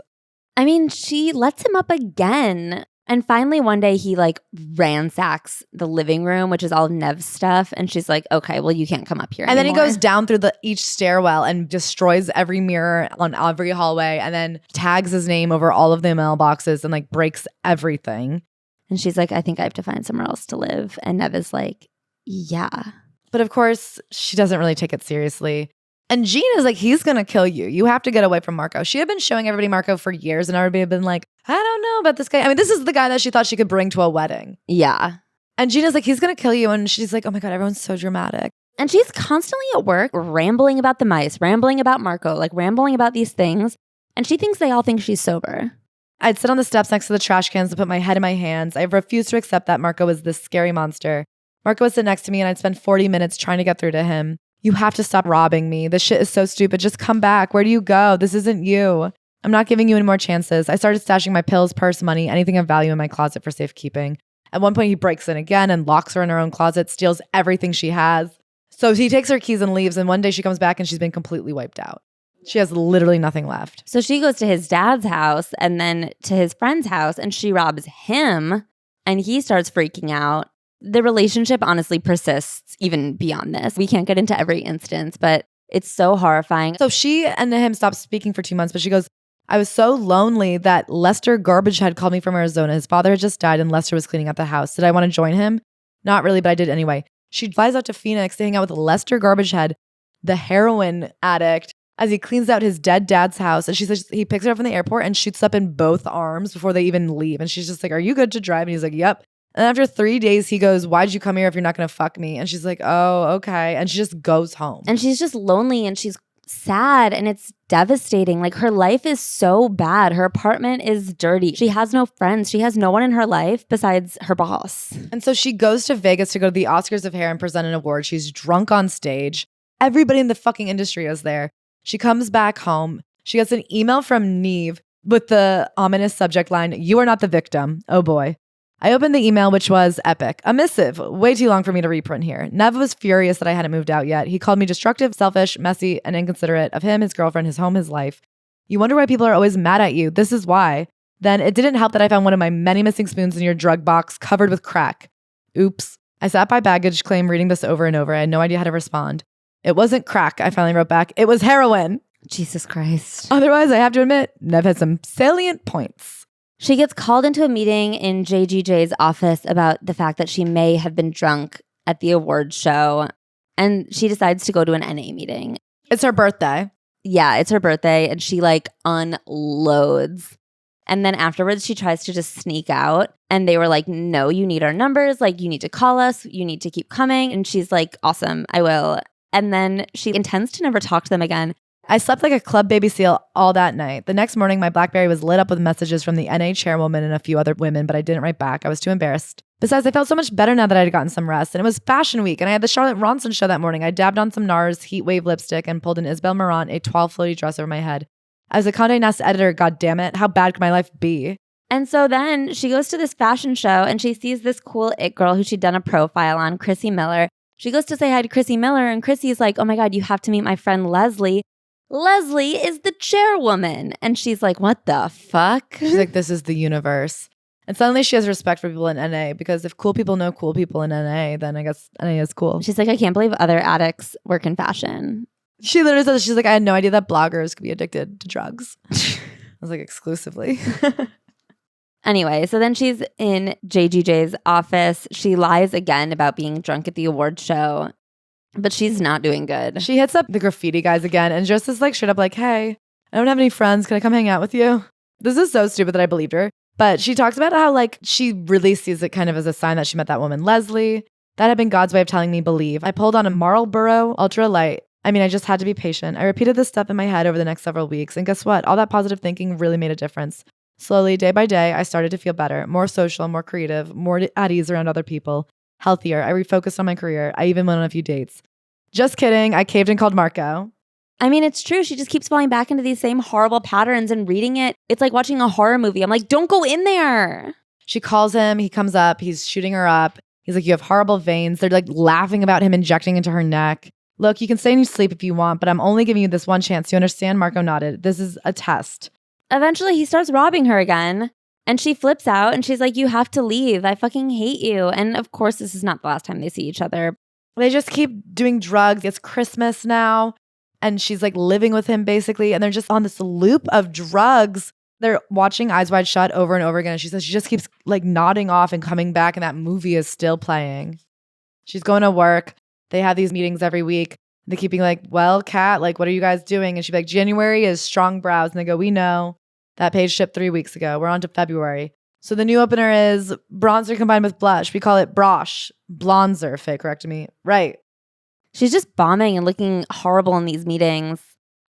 I mean, she lets him up again. And finally, one day, he like ransacks the living room, which is all Nev's stuff. And she's like, okay, well, you can't come up here And anymore. then he goes down through each stairwell and destroys every mirror on every hallway and then tags his name over all of the mailboxes and like breaks everything. And she's like, I think I have to find somewhere else to live. And Nev is like, yeah. But of course, she doesn't really take it seriously. And Jean is like, he's going to kill you. You have to get away from Marco. She had been showing everybody Marco for years and everybody had been like, I don't know about this guy. I mean, this is the guy that she thought she could bring to a wedding. Yeah. And Jean is like, he's going to kill you. And she's like, oh my God, everyone's so dramatic. And she's constantly at work rambling about the mice, rambling about Marco, like rambling about these things. And she thinks they all think she's sober. I'd sit on the steps next to the trash cans and put my head in my hands. I refused to accept that Marco was this scary monster. Marco would sit next to me and I'd spend 40 minutes trying to get through to him. You have to stop robbing me. This shit is so stupid. Just come back. Where do you go? This isn't you. I'm not giving you any more chances. I started stashing my pills, purse, money, anything of value in my closet for safekeeping. At one point, he breaks in again and locks her in her own closet, steals everything she has. So he takes her keys and leaves. And one day she comes back and she's been completely wiped out. She has literally nothing left. So she goes to his dad's house and then to his friend's house and she robs him and he starts freaking out. The relationship honestly persists even beyond this. We can't get into every instance, but it's so horrifying. So she and him stopped speaking for 2 months, but she goes, I was so lonely that Lester Garbage Head called me from Arizona. His father had just died and Lester was cleaning up the house. Did I want to join him? Not really, but I did anyway. She flies out to Phoenix to hang out with Lester Garbage Head, the heroin addict, as he cleans out his dead dad's house. And she says he picks her up from the airport and shoots up in both arms before they even leave. And she's just like, are you good to drive? And he's like, yep. And after 3 days, he goes, why'd you come here if you're not going to fuck me? And she's like, oh, okay. And she just goes home. And she's just lonely and she's sad and it's devastating. Like her life is so bad. Her apartment is dirty. She has no friends. She has no one in her life besides her boss. And so she goes to Vegas to go to the Oscars of Hair and present an award. She's drunk on stage. Everybody in the fucking industry is there. She comes back home. She gets an email from Neve with the ominous subject line, you are not the victim. Oh boy. I opened the email, which was epic. A missive, way too long for me to reprint here. Nev was furious that I hadn't moved out yet. He called me destructive, selfish, messy, and inconsiderate of him, his girlfriend, his home, his life. You wonder why people are always mad at you. This is why. Then it didn't help that I found one of my many missing spoons in your drug box covered with crack. Oops. I sat by baggage claim reading this over and over. I had no idea how to respond. It wasn't crack, I finally wrote back. It was heroin. Jesus Christ. Otherwise, I have to admit, Nev had some salient points. She gets called into a meeting in JGJ's office about the fact that she may have been drunk at the awards show, and she decides to go to an NA meeting. It's her birthday. Yeah, it's her birthday, and she like unloads. And then afterwards, she tries to just sneak out, and they were like, no, you need our numbers. Like, you need to call us. You need to keep coming. And she's like, awesome, I will. And then she intends to never talk to them again. I slept like a club baby seal all that night. The next morning, my BlackBerry was lit up with messages from the NA chairwoman and a few other women, but I didn't write back. I was too embarrassed. Besides, I felt so much better now that I had gotten some rest. And it was fashion week, and I had the Charlotte Ronson show that morning. I dabbed on some NARS Heat Wave lipstick and pulled an Isabel Marant étoile floaty dress over my head. As a Condé Nast editor, goddammit, how bad could my life be? And so then she goes to this fashion show, and she sees this cool it girl who she'd done a profile on, Chrissy Miller. She goes to say hi to Chrissy Miller, and Chrissy's like, oh my God, you have to meet my friend Leslie. Leslie is the chairwoman. And she's like, what the fuck? She's like, this is the universe. And suddenly she has respect for people in NA, because if cool people know cool people in NA, then I guess NA is cool. She's like, I can't believe other addicts work in fashion. She literally says, she's like, I had no idea that bloggers could be addicted to drugs. I was like, exclusively. Anyway, so then she's in JGJ's office. She lies again about being drunk at the awards show, but she's not doing good. She hits up the graffiti guys again and just is like straight up like, hey, I don't have any friends. Can I come hang out with you? This is so stupid that I believed her. But she talks about how like she really sees it kind of as a sign that she met that woman, Leslie. That had been God's way of telling me believe. I pulled on a Marlboro Ultra Light. I just had to be patient. I repeated this step in my head over the next several weeks. And guess what? All that positive thinking really made a difference. Slowly, day by day, I started to feel better, more social, more creative, more at ease around other people, healthier. I refocused on my career. I even went on a few dates. Just kidding. I caved and called Marco. It's true. She just keeps falling back into these same horrible patterns and reading it. It's like watching a horror movie. I'm like, don't go in there. She calls him. He comes up. He's shooting her up. He's like, you have horrible veins. They're like laughing about him injecting into her neck. Look, you can stay in your sleep if you want, but I'm only giving you this one chance. You understand? Marco nodded. This is a test. Eventually, he starts robbing her again, and she flips out, and she's like, you have to leave. I fucking hate you. And of course, this is not the last time they see each other. They just keep doing drugs. It's Christmas now, and she's like living with him basically, and they're just on this loop of drugs. They're watching Eyes Wide Shut over and over again. And she says she just keeps like nodding off and coming back, and that movie is still playing. She's going to work. They have these meetings every week. They keep being like, well, Kat, like, what are you guys doing? And she'd be like, January is strong brows. And they go, we know. That page shipped 3 weeks ago. We're on to February. So the new opener is bronzer combined with blush. We call it brosh. Blonzer, Faye corrected me. Right. She's just bombing and looking horrible in these meetings.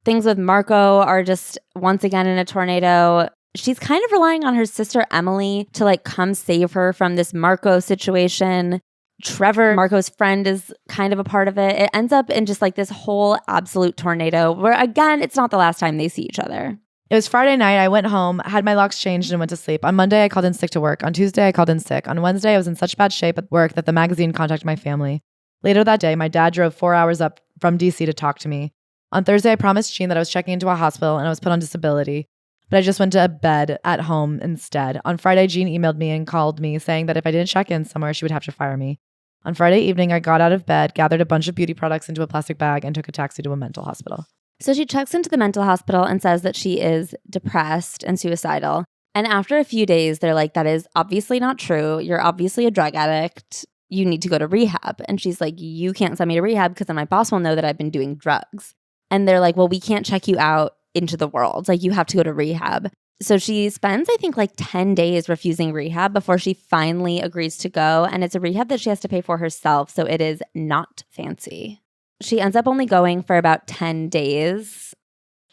Things with Marco are just once again in a tornado. She's kind of relying on her sister Emily to like come save her from this Marco situation. Trevor, Marco's friend, is kind of a part of it. It ends up in just like this whole absolute tornado where, again, it's not the last time they see each other. It was Friday night. I went home, had my locks changed, and went to sleep. On Monday, I called in sick to work. On Tuesday, I called in sick. On Wednesday, I was in such bad shape at work that the magazine contacted my family. Later that day, my dad drove 4 hours up from DC to talk to me. On Thursday, I promised Jean that I was checking into a hospital and I was put on disability, but I just went to bed at home instead. On Friday, Jean emailed me and called me saying that if I didn't check in somewhere, she would have to fire me. On Friday evening, I got out of bed, gathered a bunch of beauty products into a plastic bag, and took a taxi to a mental hospital. So she checks into the mental hospital and says that she is depressed and suicidal. And after a few days, they're like, that is obviously not true. You're obviously a drug addict. You need to go to rehab. And she's like, you can't send me to rehab because then my boss will know that I've been doing drugs. And they're like, well, we can't check you out into the world. Like, you have to go to rehab. So she spends, I think, like 10 days refusing rehab before she finally agrees to go. And it's a rehab that she has to pay for herself. So it is not fancy. She ends up only going for about 10 days.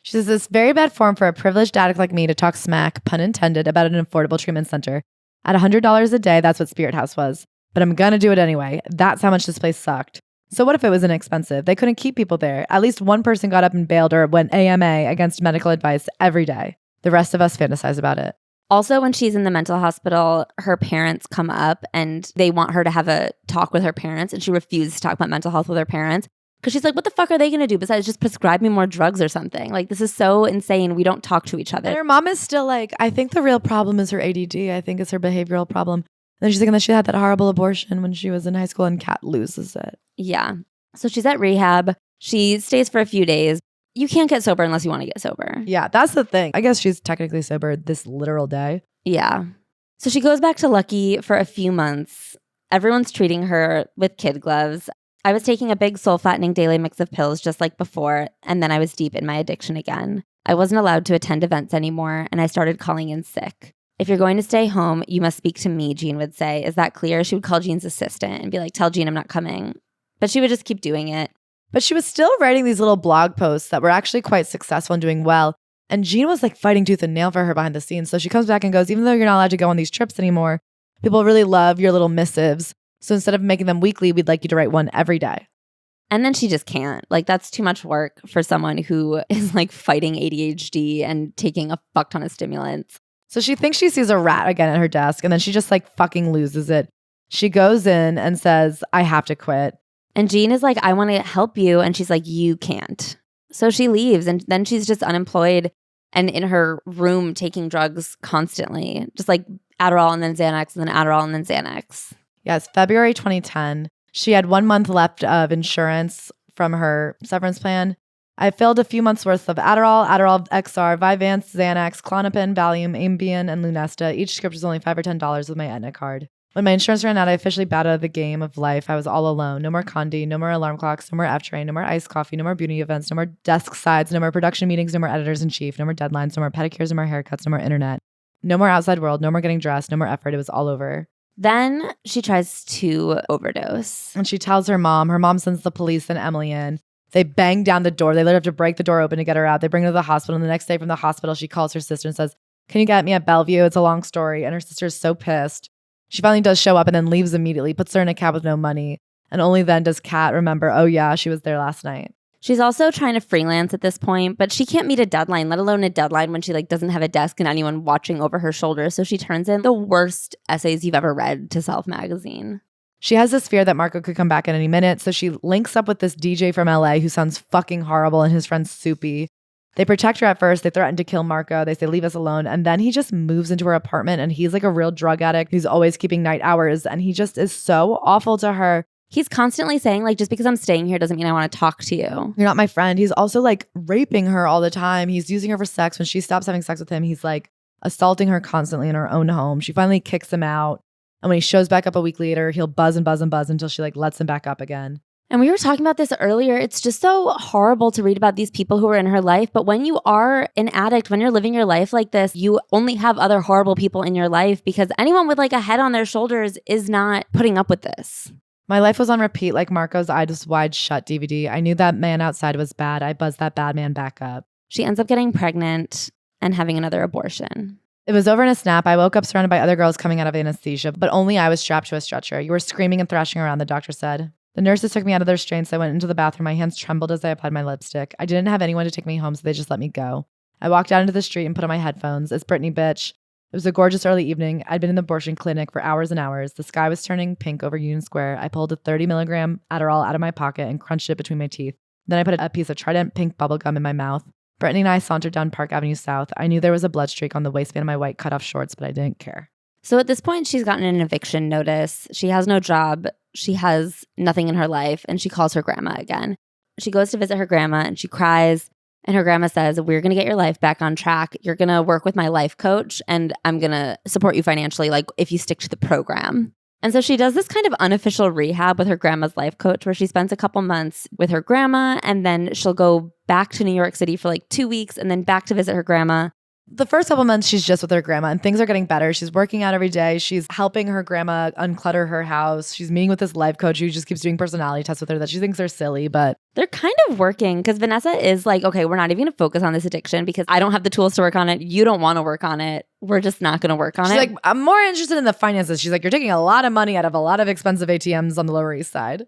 She says, it's very bad form for a privileged addict like me to talk smack, pun intended, about an affordable treatment center. At $100 a day, that's what Spirit House was. But I'm gonna do it anyway. That's how much this place sucked. So what if it was inexpensive? They couldn't keep people there. At least one person got up and bailed or went AMA against medical advice every day. The rest of us fantasize about it. Also, when she's in the mental hospital, her parents come up and they want her to have a talk with her parents, and she refuses to talk about mental health with her parents because she's like, what the fuck are they going to do besides just prescribe me more drugs or something? Like, this is so insane. We don't talk to each other. And her mom is still like, I think the real problem is her ADD. I think it's her behavioral problem. And then she's like, and then she had that horrible abortion when she was in high school, and Cat loses it. Yeah. So she's at rehab. She stays for a few days. You can't get sober unless you want to get sober. Yeah, that's the thing. I guess she's technically sober this literal day. Yeah. So she goes back to Lucky for a few months. Everyone's treating her with kid gloves. I was taking a big soul-flattening daily mix of pills just like before, and then I was deep in my addiction again. I wasn't allowed to attend events anymore, and I started calling in sick. If you're going to stay home, you must speak to me, Jean would say. Is that clear? She would call Jean's assistant and be like, tell Jean I'm not coming. But she would just keep doing it. But she was still writing these little blog posts that were actually quite successful and doing well. And Jean was like fighting tooth and nail for her behind the scenes. So she comes back and goes, even though you're not allowed to go on these trips anymore, people really love your little missives. So instead of making them weekly, we'd like you to write one every day. And then she just can't. Like, that's too much work for someone who is like fighting ADHD and taking a fuck ton of stimulants. So she thinks she sees a rat again at her desk, and then she just like fucking loses it. She goes in and says, I have to quit. And Jean is like, I want to help you. And she's like, you can't. So she leaves, and then she's just unemployed and in her room taking drugs constantly, just like Adderall and then Xanax and then Adderall and then Xanax. Yes, February 2010. She had 1 month left of insurance from her severance plan. I filled a few months worth of Adderall, Adderall XR, Vyvanse, Xanax, Klonopin, Valium, Ambien, and Lunesta. Each script was only $5 or $10 with my Aetna card. When my insurance ran out, I officially bowed out of the game of life. I was all alone. No more Condi, no more alarm clocks, no more F-Train, no more iced coffee, no more beauty events, no more desk sides, no more production meetings, no more editors-in-chief, no more deadlines, no more pedicures, no more haircuts, no more internet, no more outside world, no more getting dressed, no more effort. It was all over. Then she tries to overdose. And she tells her mom. Her mom sends the police and Emily in. They bang down the door. They literally have to break the door open to get her out. They bring her to the hospital. And the next day from the hospital, she calls her sister and says, can you get me at Bellevue? It's a long story. And her sister is so pissed. She finally does show up and then leaves immediately, puts her in a cab with no money. And only then does Kat remember, oh yeah, she was there last night. She's also trying to freelance at this point, but she can't meet a deadline, let alone a deadline when she like doesn't have a desk and anyone watching over her shoulder. So she turns in the worst essays you've ever read to Self magazine. She has this fear that Marco could come back at any minute. So she links up with this DJ from LA who sounds fucking horrible and his friend Soupy. They protect her at first. They threaten to kill Marco. They say, leave us alone. And then he just moves into her apartment and he's like a real drug addict who's always keeping night hours. And he just is so awful to her. He's constantly saying like, just because I'm staying here doesn't mean I want to talk to you. You're not my friend. He's also like raping her all the time. He's using her for sex. When she stops having sex with him, he's like assaulting her constantly in her own home. She finally kicks him out. And when he shows back up a week later, he'll buzz and buzz and buzz until she like lets him back up again. And we were talking about this earlier. It's just so horrible to read about these people who are in her life. But when you are an addict, when you're living your life like this, you only have other horrible people in your life because anyone with like a head on their shoulders is not putting up with this. My life was on repeat like Marco's Eyes Wide Shut DVD. I knew that man outside was bad. I buzzed that bad man back up. She ends up getting pregnant and having another abortion. It was over in a snap. I woke up surrounded by other girls coming out of anesthesia, but only I was strapped to a stretcher. You were screaming and thrashing around, the doctor said. The nurses took me out of their restraints. I went into the bathroom. My hands trembled as I applied my lipstick. I didn't have anyone to take me home, so they just let me go. I walked out into the street and put on my headphones. It's Britney, bitch. It was a gorgeous early evening. I'd been in the abortion clinic for hours and hours. The sky was turning pink over Union Square. I pulled a 30 milligram Adderall out of my pocket and crunched it between my teeth. Then I put a piece of Trident pink bubble gum in my mouth. Brittany and I sauntered down Park Avenue South. I knew there was a blood streak on the waistband of my white cutoff shorts, but I didn't care. So at this point, she's gotten an eviction notice. She has no job. She has nothing in her life. And she calls her grandma again. She goes to visit her grandma and she cries. And her grandma says, we're going to get your life back on track. You're going to work with my life coach and I'm going to support you financially, like if you stick to the program. And so she does this kind of unofficial rehab with her grandma's life coach where she spends a couple months with her grandma and then she'll go back to New York City for like 2 weeks and then back to visit her grandma. The first couple months, she's just with her grandma and things are getting better. She's working out every day. She's helping her grandma unclutter her house. She's meeting with this life coach who just keeps doing personality tests with her that she thinks are silly, but they're kind of working because Vanessa is like, okay, we're not even going to focus on this addiction because I don't have the tools to work on it. You don't want to work on it. We're just not going to work on she's it. like, I'm more interested in the finances. She's like, you're taking a lot of money out of a lot of expensive ATMs on the Lower East Side.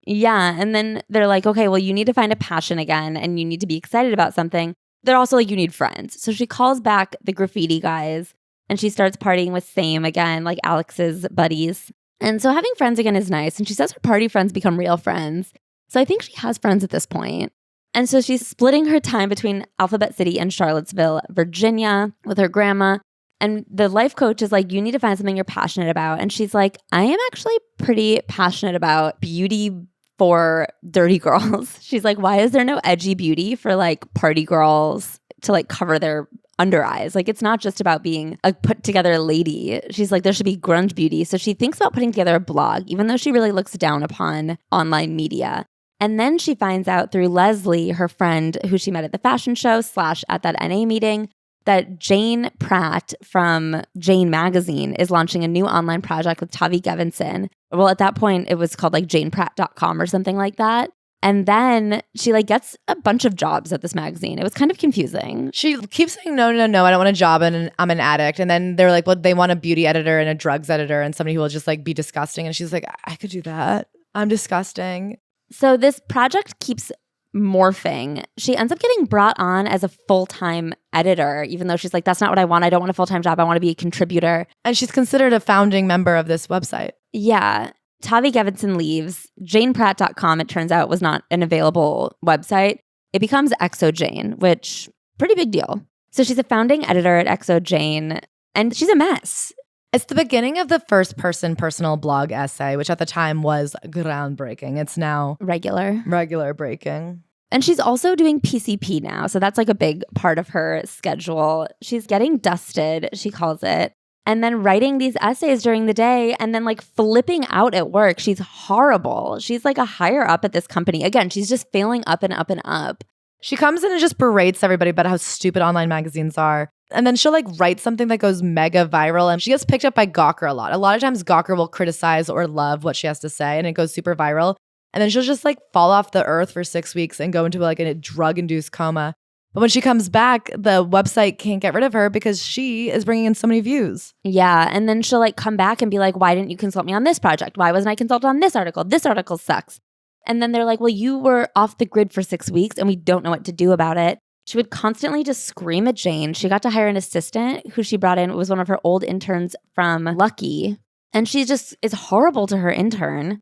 Yeah. And then they're like, okay, well, you need to find a passion again and you need to be excited about something. They're also like, you need friends. So she calls back the graffiti guys And she starts partying with Same again, like Alex's buddies. And so having friends again is nice. And she says her party friends become real friends. So I think she has friends at this point. And so she's splitting her time between Alphabet City and Charlottesville, Virginia, with her grandma. And the life coach is like, you need to find something you're passionate about. And she's like, I am actually pretty passionate about beauty for dirty girls. She's like, why is there no edgy beauty for like party girls to like cover their under eyes? Like, it's not just about being a put together lady. She's like, there should be grunge beauty. So she thinks about putting together a blog, even though she really looks down upon online media. And then she finds out through Leslie, her friend who she met at the fashion show / at that NA meeting, that Jane Pratt from Jane Magazine is launching a new online project with Tavi Gevinson. Well, at that point, it was called like janepratt.com or something like that. And then she like gets a bunch of jobs at this magazine. It was kind of confusing. She keeps saying, no, I don't want a job and I'm an addict. And then they're like, well, they want a beauty editor and a drugs editor and somebody who will just like be disgusting. And she's like, I could do that. I'm disgusting. So this project keeps morphing. She ends up getting brought on as a full-time editor, even though she's like, that's not what I want. I don't want a full-time job. I want to be a contributor. And she's considered a founding member of this website. Yeah. Tavi Gevinson leaves. JanePratt.com, it turns out, was not an available website. It becomes xoJane, which pretty big deal. So she's a founding editor at xoJane, and she's a mess. It's the beginning of the first person personal blog essay, which at the time was groundbreaking. It's now regular breaking. And she's also doing PCP now. So that's like a big part of her schedule. She's getting dusted, she calls it, and then writing these essays during the day and then like flipping out at work. She's horrible. She's like a higher up at this company. Again, she's just failing up and up and up. She comes in and just berates everybody about how stupid online magazines are. And then she'll like write something that goes mega viral and she gets picked up by Gawker a lot. A lot of times Gawker will criticize or love what she has to say and it goes super viral. And then she'll just like fall off the earth for 6 weeks and go into like a drug-induced coma. But when she comes back, the website can't get rid of her because she is bringing in so many views. Yeah. And then she'll like come back and be like, why didn't you consult me on this project? Why wasn't I consulted on this article? This article sucks. And then they're like, well, you were off the grid for 6 weeks and we don't know what to do about it. She would constantly just scream at Jane. She got to hire an assistant who she brought in. It was one of her old interns from Lucky. And she just is horrible to her intern.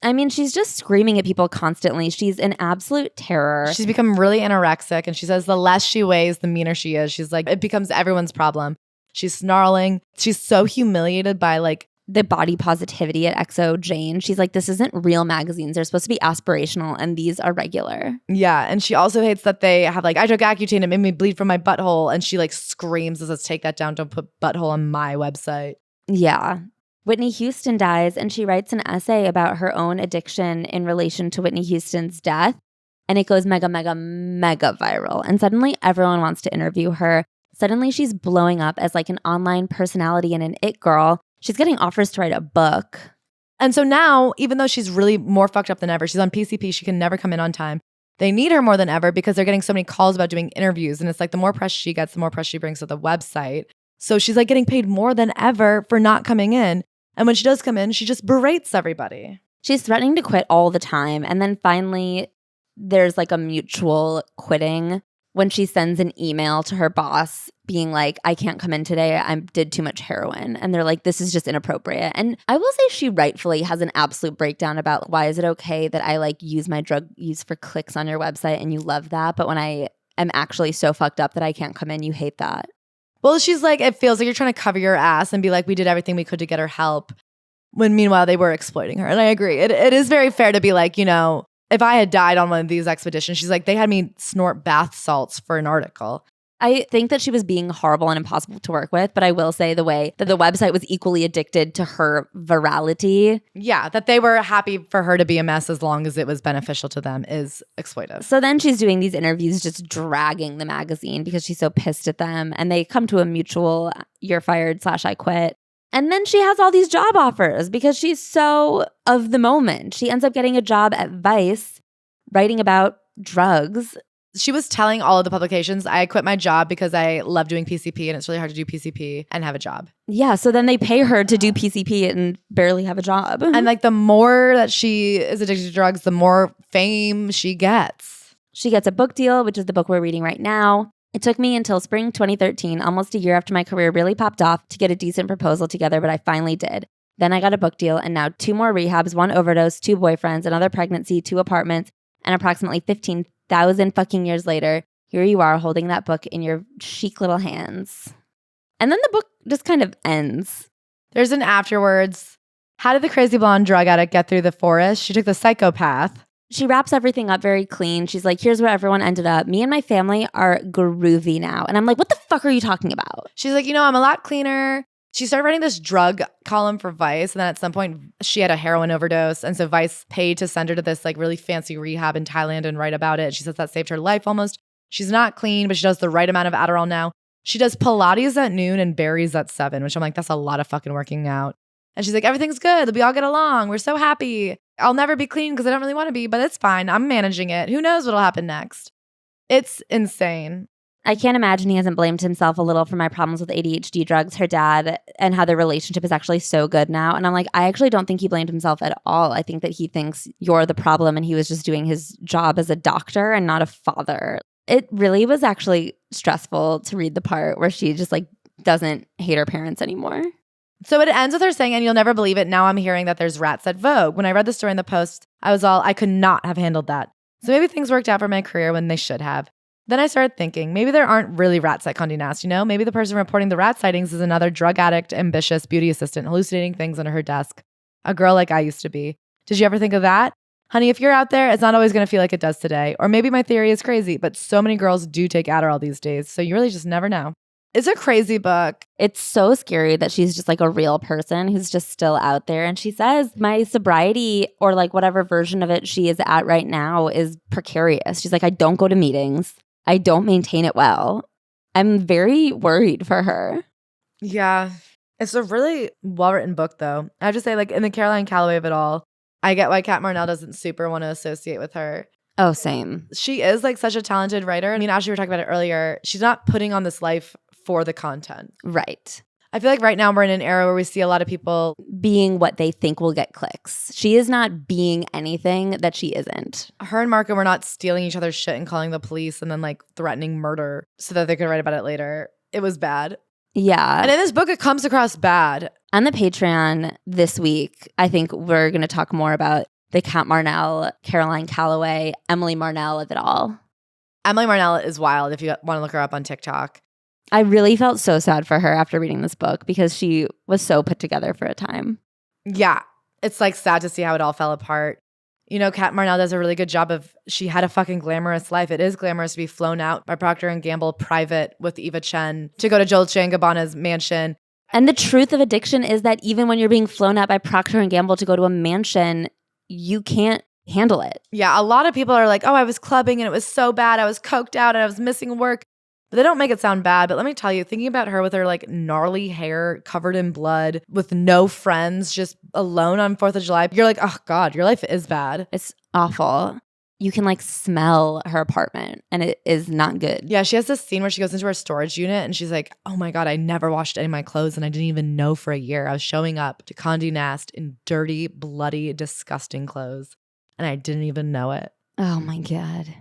I mean, she's just screaming at people constantly. She's an absolute terror. She's become really anorexic. And she says the less she weighs, the meaner she is. She's like, it becomes everyone's problem. She's snarling. She's so humiliated by like the body positivity at xoJane. She's like, this isn't real magazines. They're supposed to be aspirational and these are regular. Yeah. And she also hates that they have like, I took Accutane, it made me bleed from my butthole. And she like screams and says, take that down. Don't put butthole on my website. Yeah. Whitney Houston dies and she writes an essay about her own addiction in relation to Whitney Houston's death. And it goes mega, mega, mega viral. And suddenly everyone wants to interview her. Suddenly she's blowing up as like an online personality and an it girl. She's getting offers to write a book. And so now, even though she's really more fucked up than ever, she's on PCP, she can never come in on time. They need her more than ever because they're getting so many calls about doing interviews. And it's like the more press she gets, the more press she brings to the website. So she's like getting paid more than ever for not coming in. And when she does come in, she just berates everybody. She's threatening to quit all the time. And then finally, there's like a mutual quitting when she sends an email to her boss being like, I can't come in today. I did too much heroin. And they're like, this is just inappropriate. And I will say she rightfully has an absolute breakdown about why is it okay that I like use my drug use for clicks on your website and you love that. But when I am actually so fucked up that I can't come in, you hate that. Well, she's like, it feels like you're trying to cover your ass and be like, we did everything we could to get her help. When meanwhile, they were exploiting her. And I agree. It is very fair to be like, you know, if I had died on one of these expeditions, she's like, they had me snort bath salts for an article. I think that she was being horrible and impossible to work with, but I will say the way that the website was equally addicted to her virality. Yeah, that they were happy for her to be a mess as long as it was beneficial to them is exploitive. So then she's doing these interviews just dragging the magazine because she's so pissed at them. And they come to a mutual, you're fired / I quit. And then she has all these job offers because she's so of the moment. She ends up getting a job at Vice writing about drugs. She was telling all of the publications, I quit my job because I love doing PCP and it's really hard to do PCP and have a job. Yeah, so then they pay her to do PCP and barely have a job. And like the more that she is addicted to drugs, the more fame she gets. She gets a book deal, which is the book we're reading right now. It took me until spring 2013, almost a year after my career really popped off, to get a decent proposal together, but I finally did. Then I got a book deal, and now 2 more rehabs, 1 overdose, 2 boyfriends, another pregnancy, 2 apartments, and approximately 15,000 fucking years later, here you are holding that book in your chic little hands. And then the book just kind of ends. There's an afterwards. How did the crazy blonde drug addict get through the forest? She took the psychopath. She wraps everything up very clean. She's like, here's where everyone ended up. Me and my family are groovy now. And I'm like, what the fuck are you talking about? She's like, I'm a lot cleaner. She started writing this drug column for Vice. And then at some point, she had a heroin overdose. And so Vice paid to send her to this like really fancy rehab in Thailand and write about it. She says that saved her life almost. She's not clean, but she does the right amount of Adderall now. She does Pilates at noon and berries at 7, which I'm like, that's a lot of fucking working out. And she's like, everything's good. We all get along. We're so happy. I'll never be clean because I don't really want to be, but it's fine. I'm managing it. Who knows what'll happen next? It's insane. I can't imagine he hasn't blamed himself a little for my problems with ADHD drugs, her dad, and how their relationship is actually so good now. And I'm like, I actually don't think he blamed himself at all. I think that he thinks you're the problem and he was just doing his job as a doctor and not a father. It really was actually stressful to read the part where she just like doesn't hate her parents anymore. So it ends with her saying, and you'll never believe it, now I'm hearing that there's rats at Vogue. When I read the story in the Post, I was all, I could not have handled that. So maybe things worked out for my career when they should have. Then I started thinking, maybe there aren't really rats at Condé Nast, Maybe the person reporting the rat sightings is another drug addict, ambitious beauty assistant hallucinating things under her desk. A girl like I used to be. Did you ever think of that? Honey, if you're out there, it's not always going to feel like it does today. Or maybe my theory is crazy, but so many girls do take Adderall these days, so you really just never know. It's a crazy book. It's so scary that she's just like a real person who's just still out there. And she says, my sobriety or like whatever version of it she is at right now is precarious. She's like, I don't go to meetings. I don't maintain it well. I'm very worried for her. Yeah. It's a really well-written book, though. I have to say, like, in the Caroline Calloway of it all, I get why Cat Marnell doesn't super want to associate with her. Oh, same. She is like such a talented writer. I mean, as we were talking about it earlier, she's not putting on this life for the content. Right. I feel like right now we're in an era where we see a lot of people being what they think will get clicks. She is not being anything that she isn't. Her and Marco were not stealing each other's shit and calling the police and then like threatening murder so that they could write about it later. It was bad. Yeah. And in this book, it comes across bad. On the Patreon this week, I think we're going to talk more about the Cat Marnell, Caroline Calloway, Emily Marnell of it all. Emily Marnell is wild if you want to look her up on TikTok. I really felt so sad for her after reading this book because she was so put together for a time. Yeah. It's like sad to see how it all fell apart. Cat Marnell does a really good job of, she had a fucking glamorous life. It is glamorous to be flown out by Procter & Gamble private with Eva Chen to go to Dolce & Gabbana's mansion. And the truth of addiction is that even when you're being flown out by Procter & Gamble to go to a mansion, you can't handle it. Yeah, a lot of people are like, oh, I was clubbing and it was so bad. I was coked out and I was missing work. But they don't make it sound bad. But let me tell you, thinking about her with her like gnarly hair covered in blood, with no friends, just alone on 4th of July, you're like, oh God, your life is bad. It's awful. You can like smell her apartment and it is not good. Yeah, she has this scene where she goes into her storage unit and she's like, oh my God, I never washed any of my clothes and I didn't even know for a year. I was showing up to Condé Nast in dirty, bloody, disgusting clothes and I didn't even know it. Oh my God.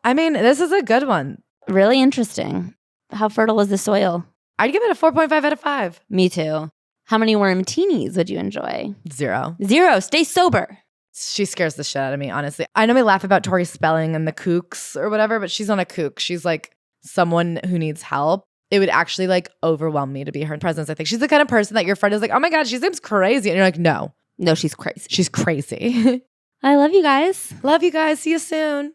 I mean, this is a good one. Really interesting. How fertile is the soil? I'd give it a 4.5 out of 5. Me too. How many wormtinis would you enjoy? 0. 0. Stay sober. She scares the shit out of me, honestly. I know we laugh about Tori Spelling and the kooks or whatever, but she's not a kook. She's like someone who needs help. It would actually like overwhelm me to be her presence. I think she's the kind of person that your friend is like, oh my God, she seems crazy. And you're like, no. No, she's crazy. She's crazy. I love you guys. Love you guys. See you soon.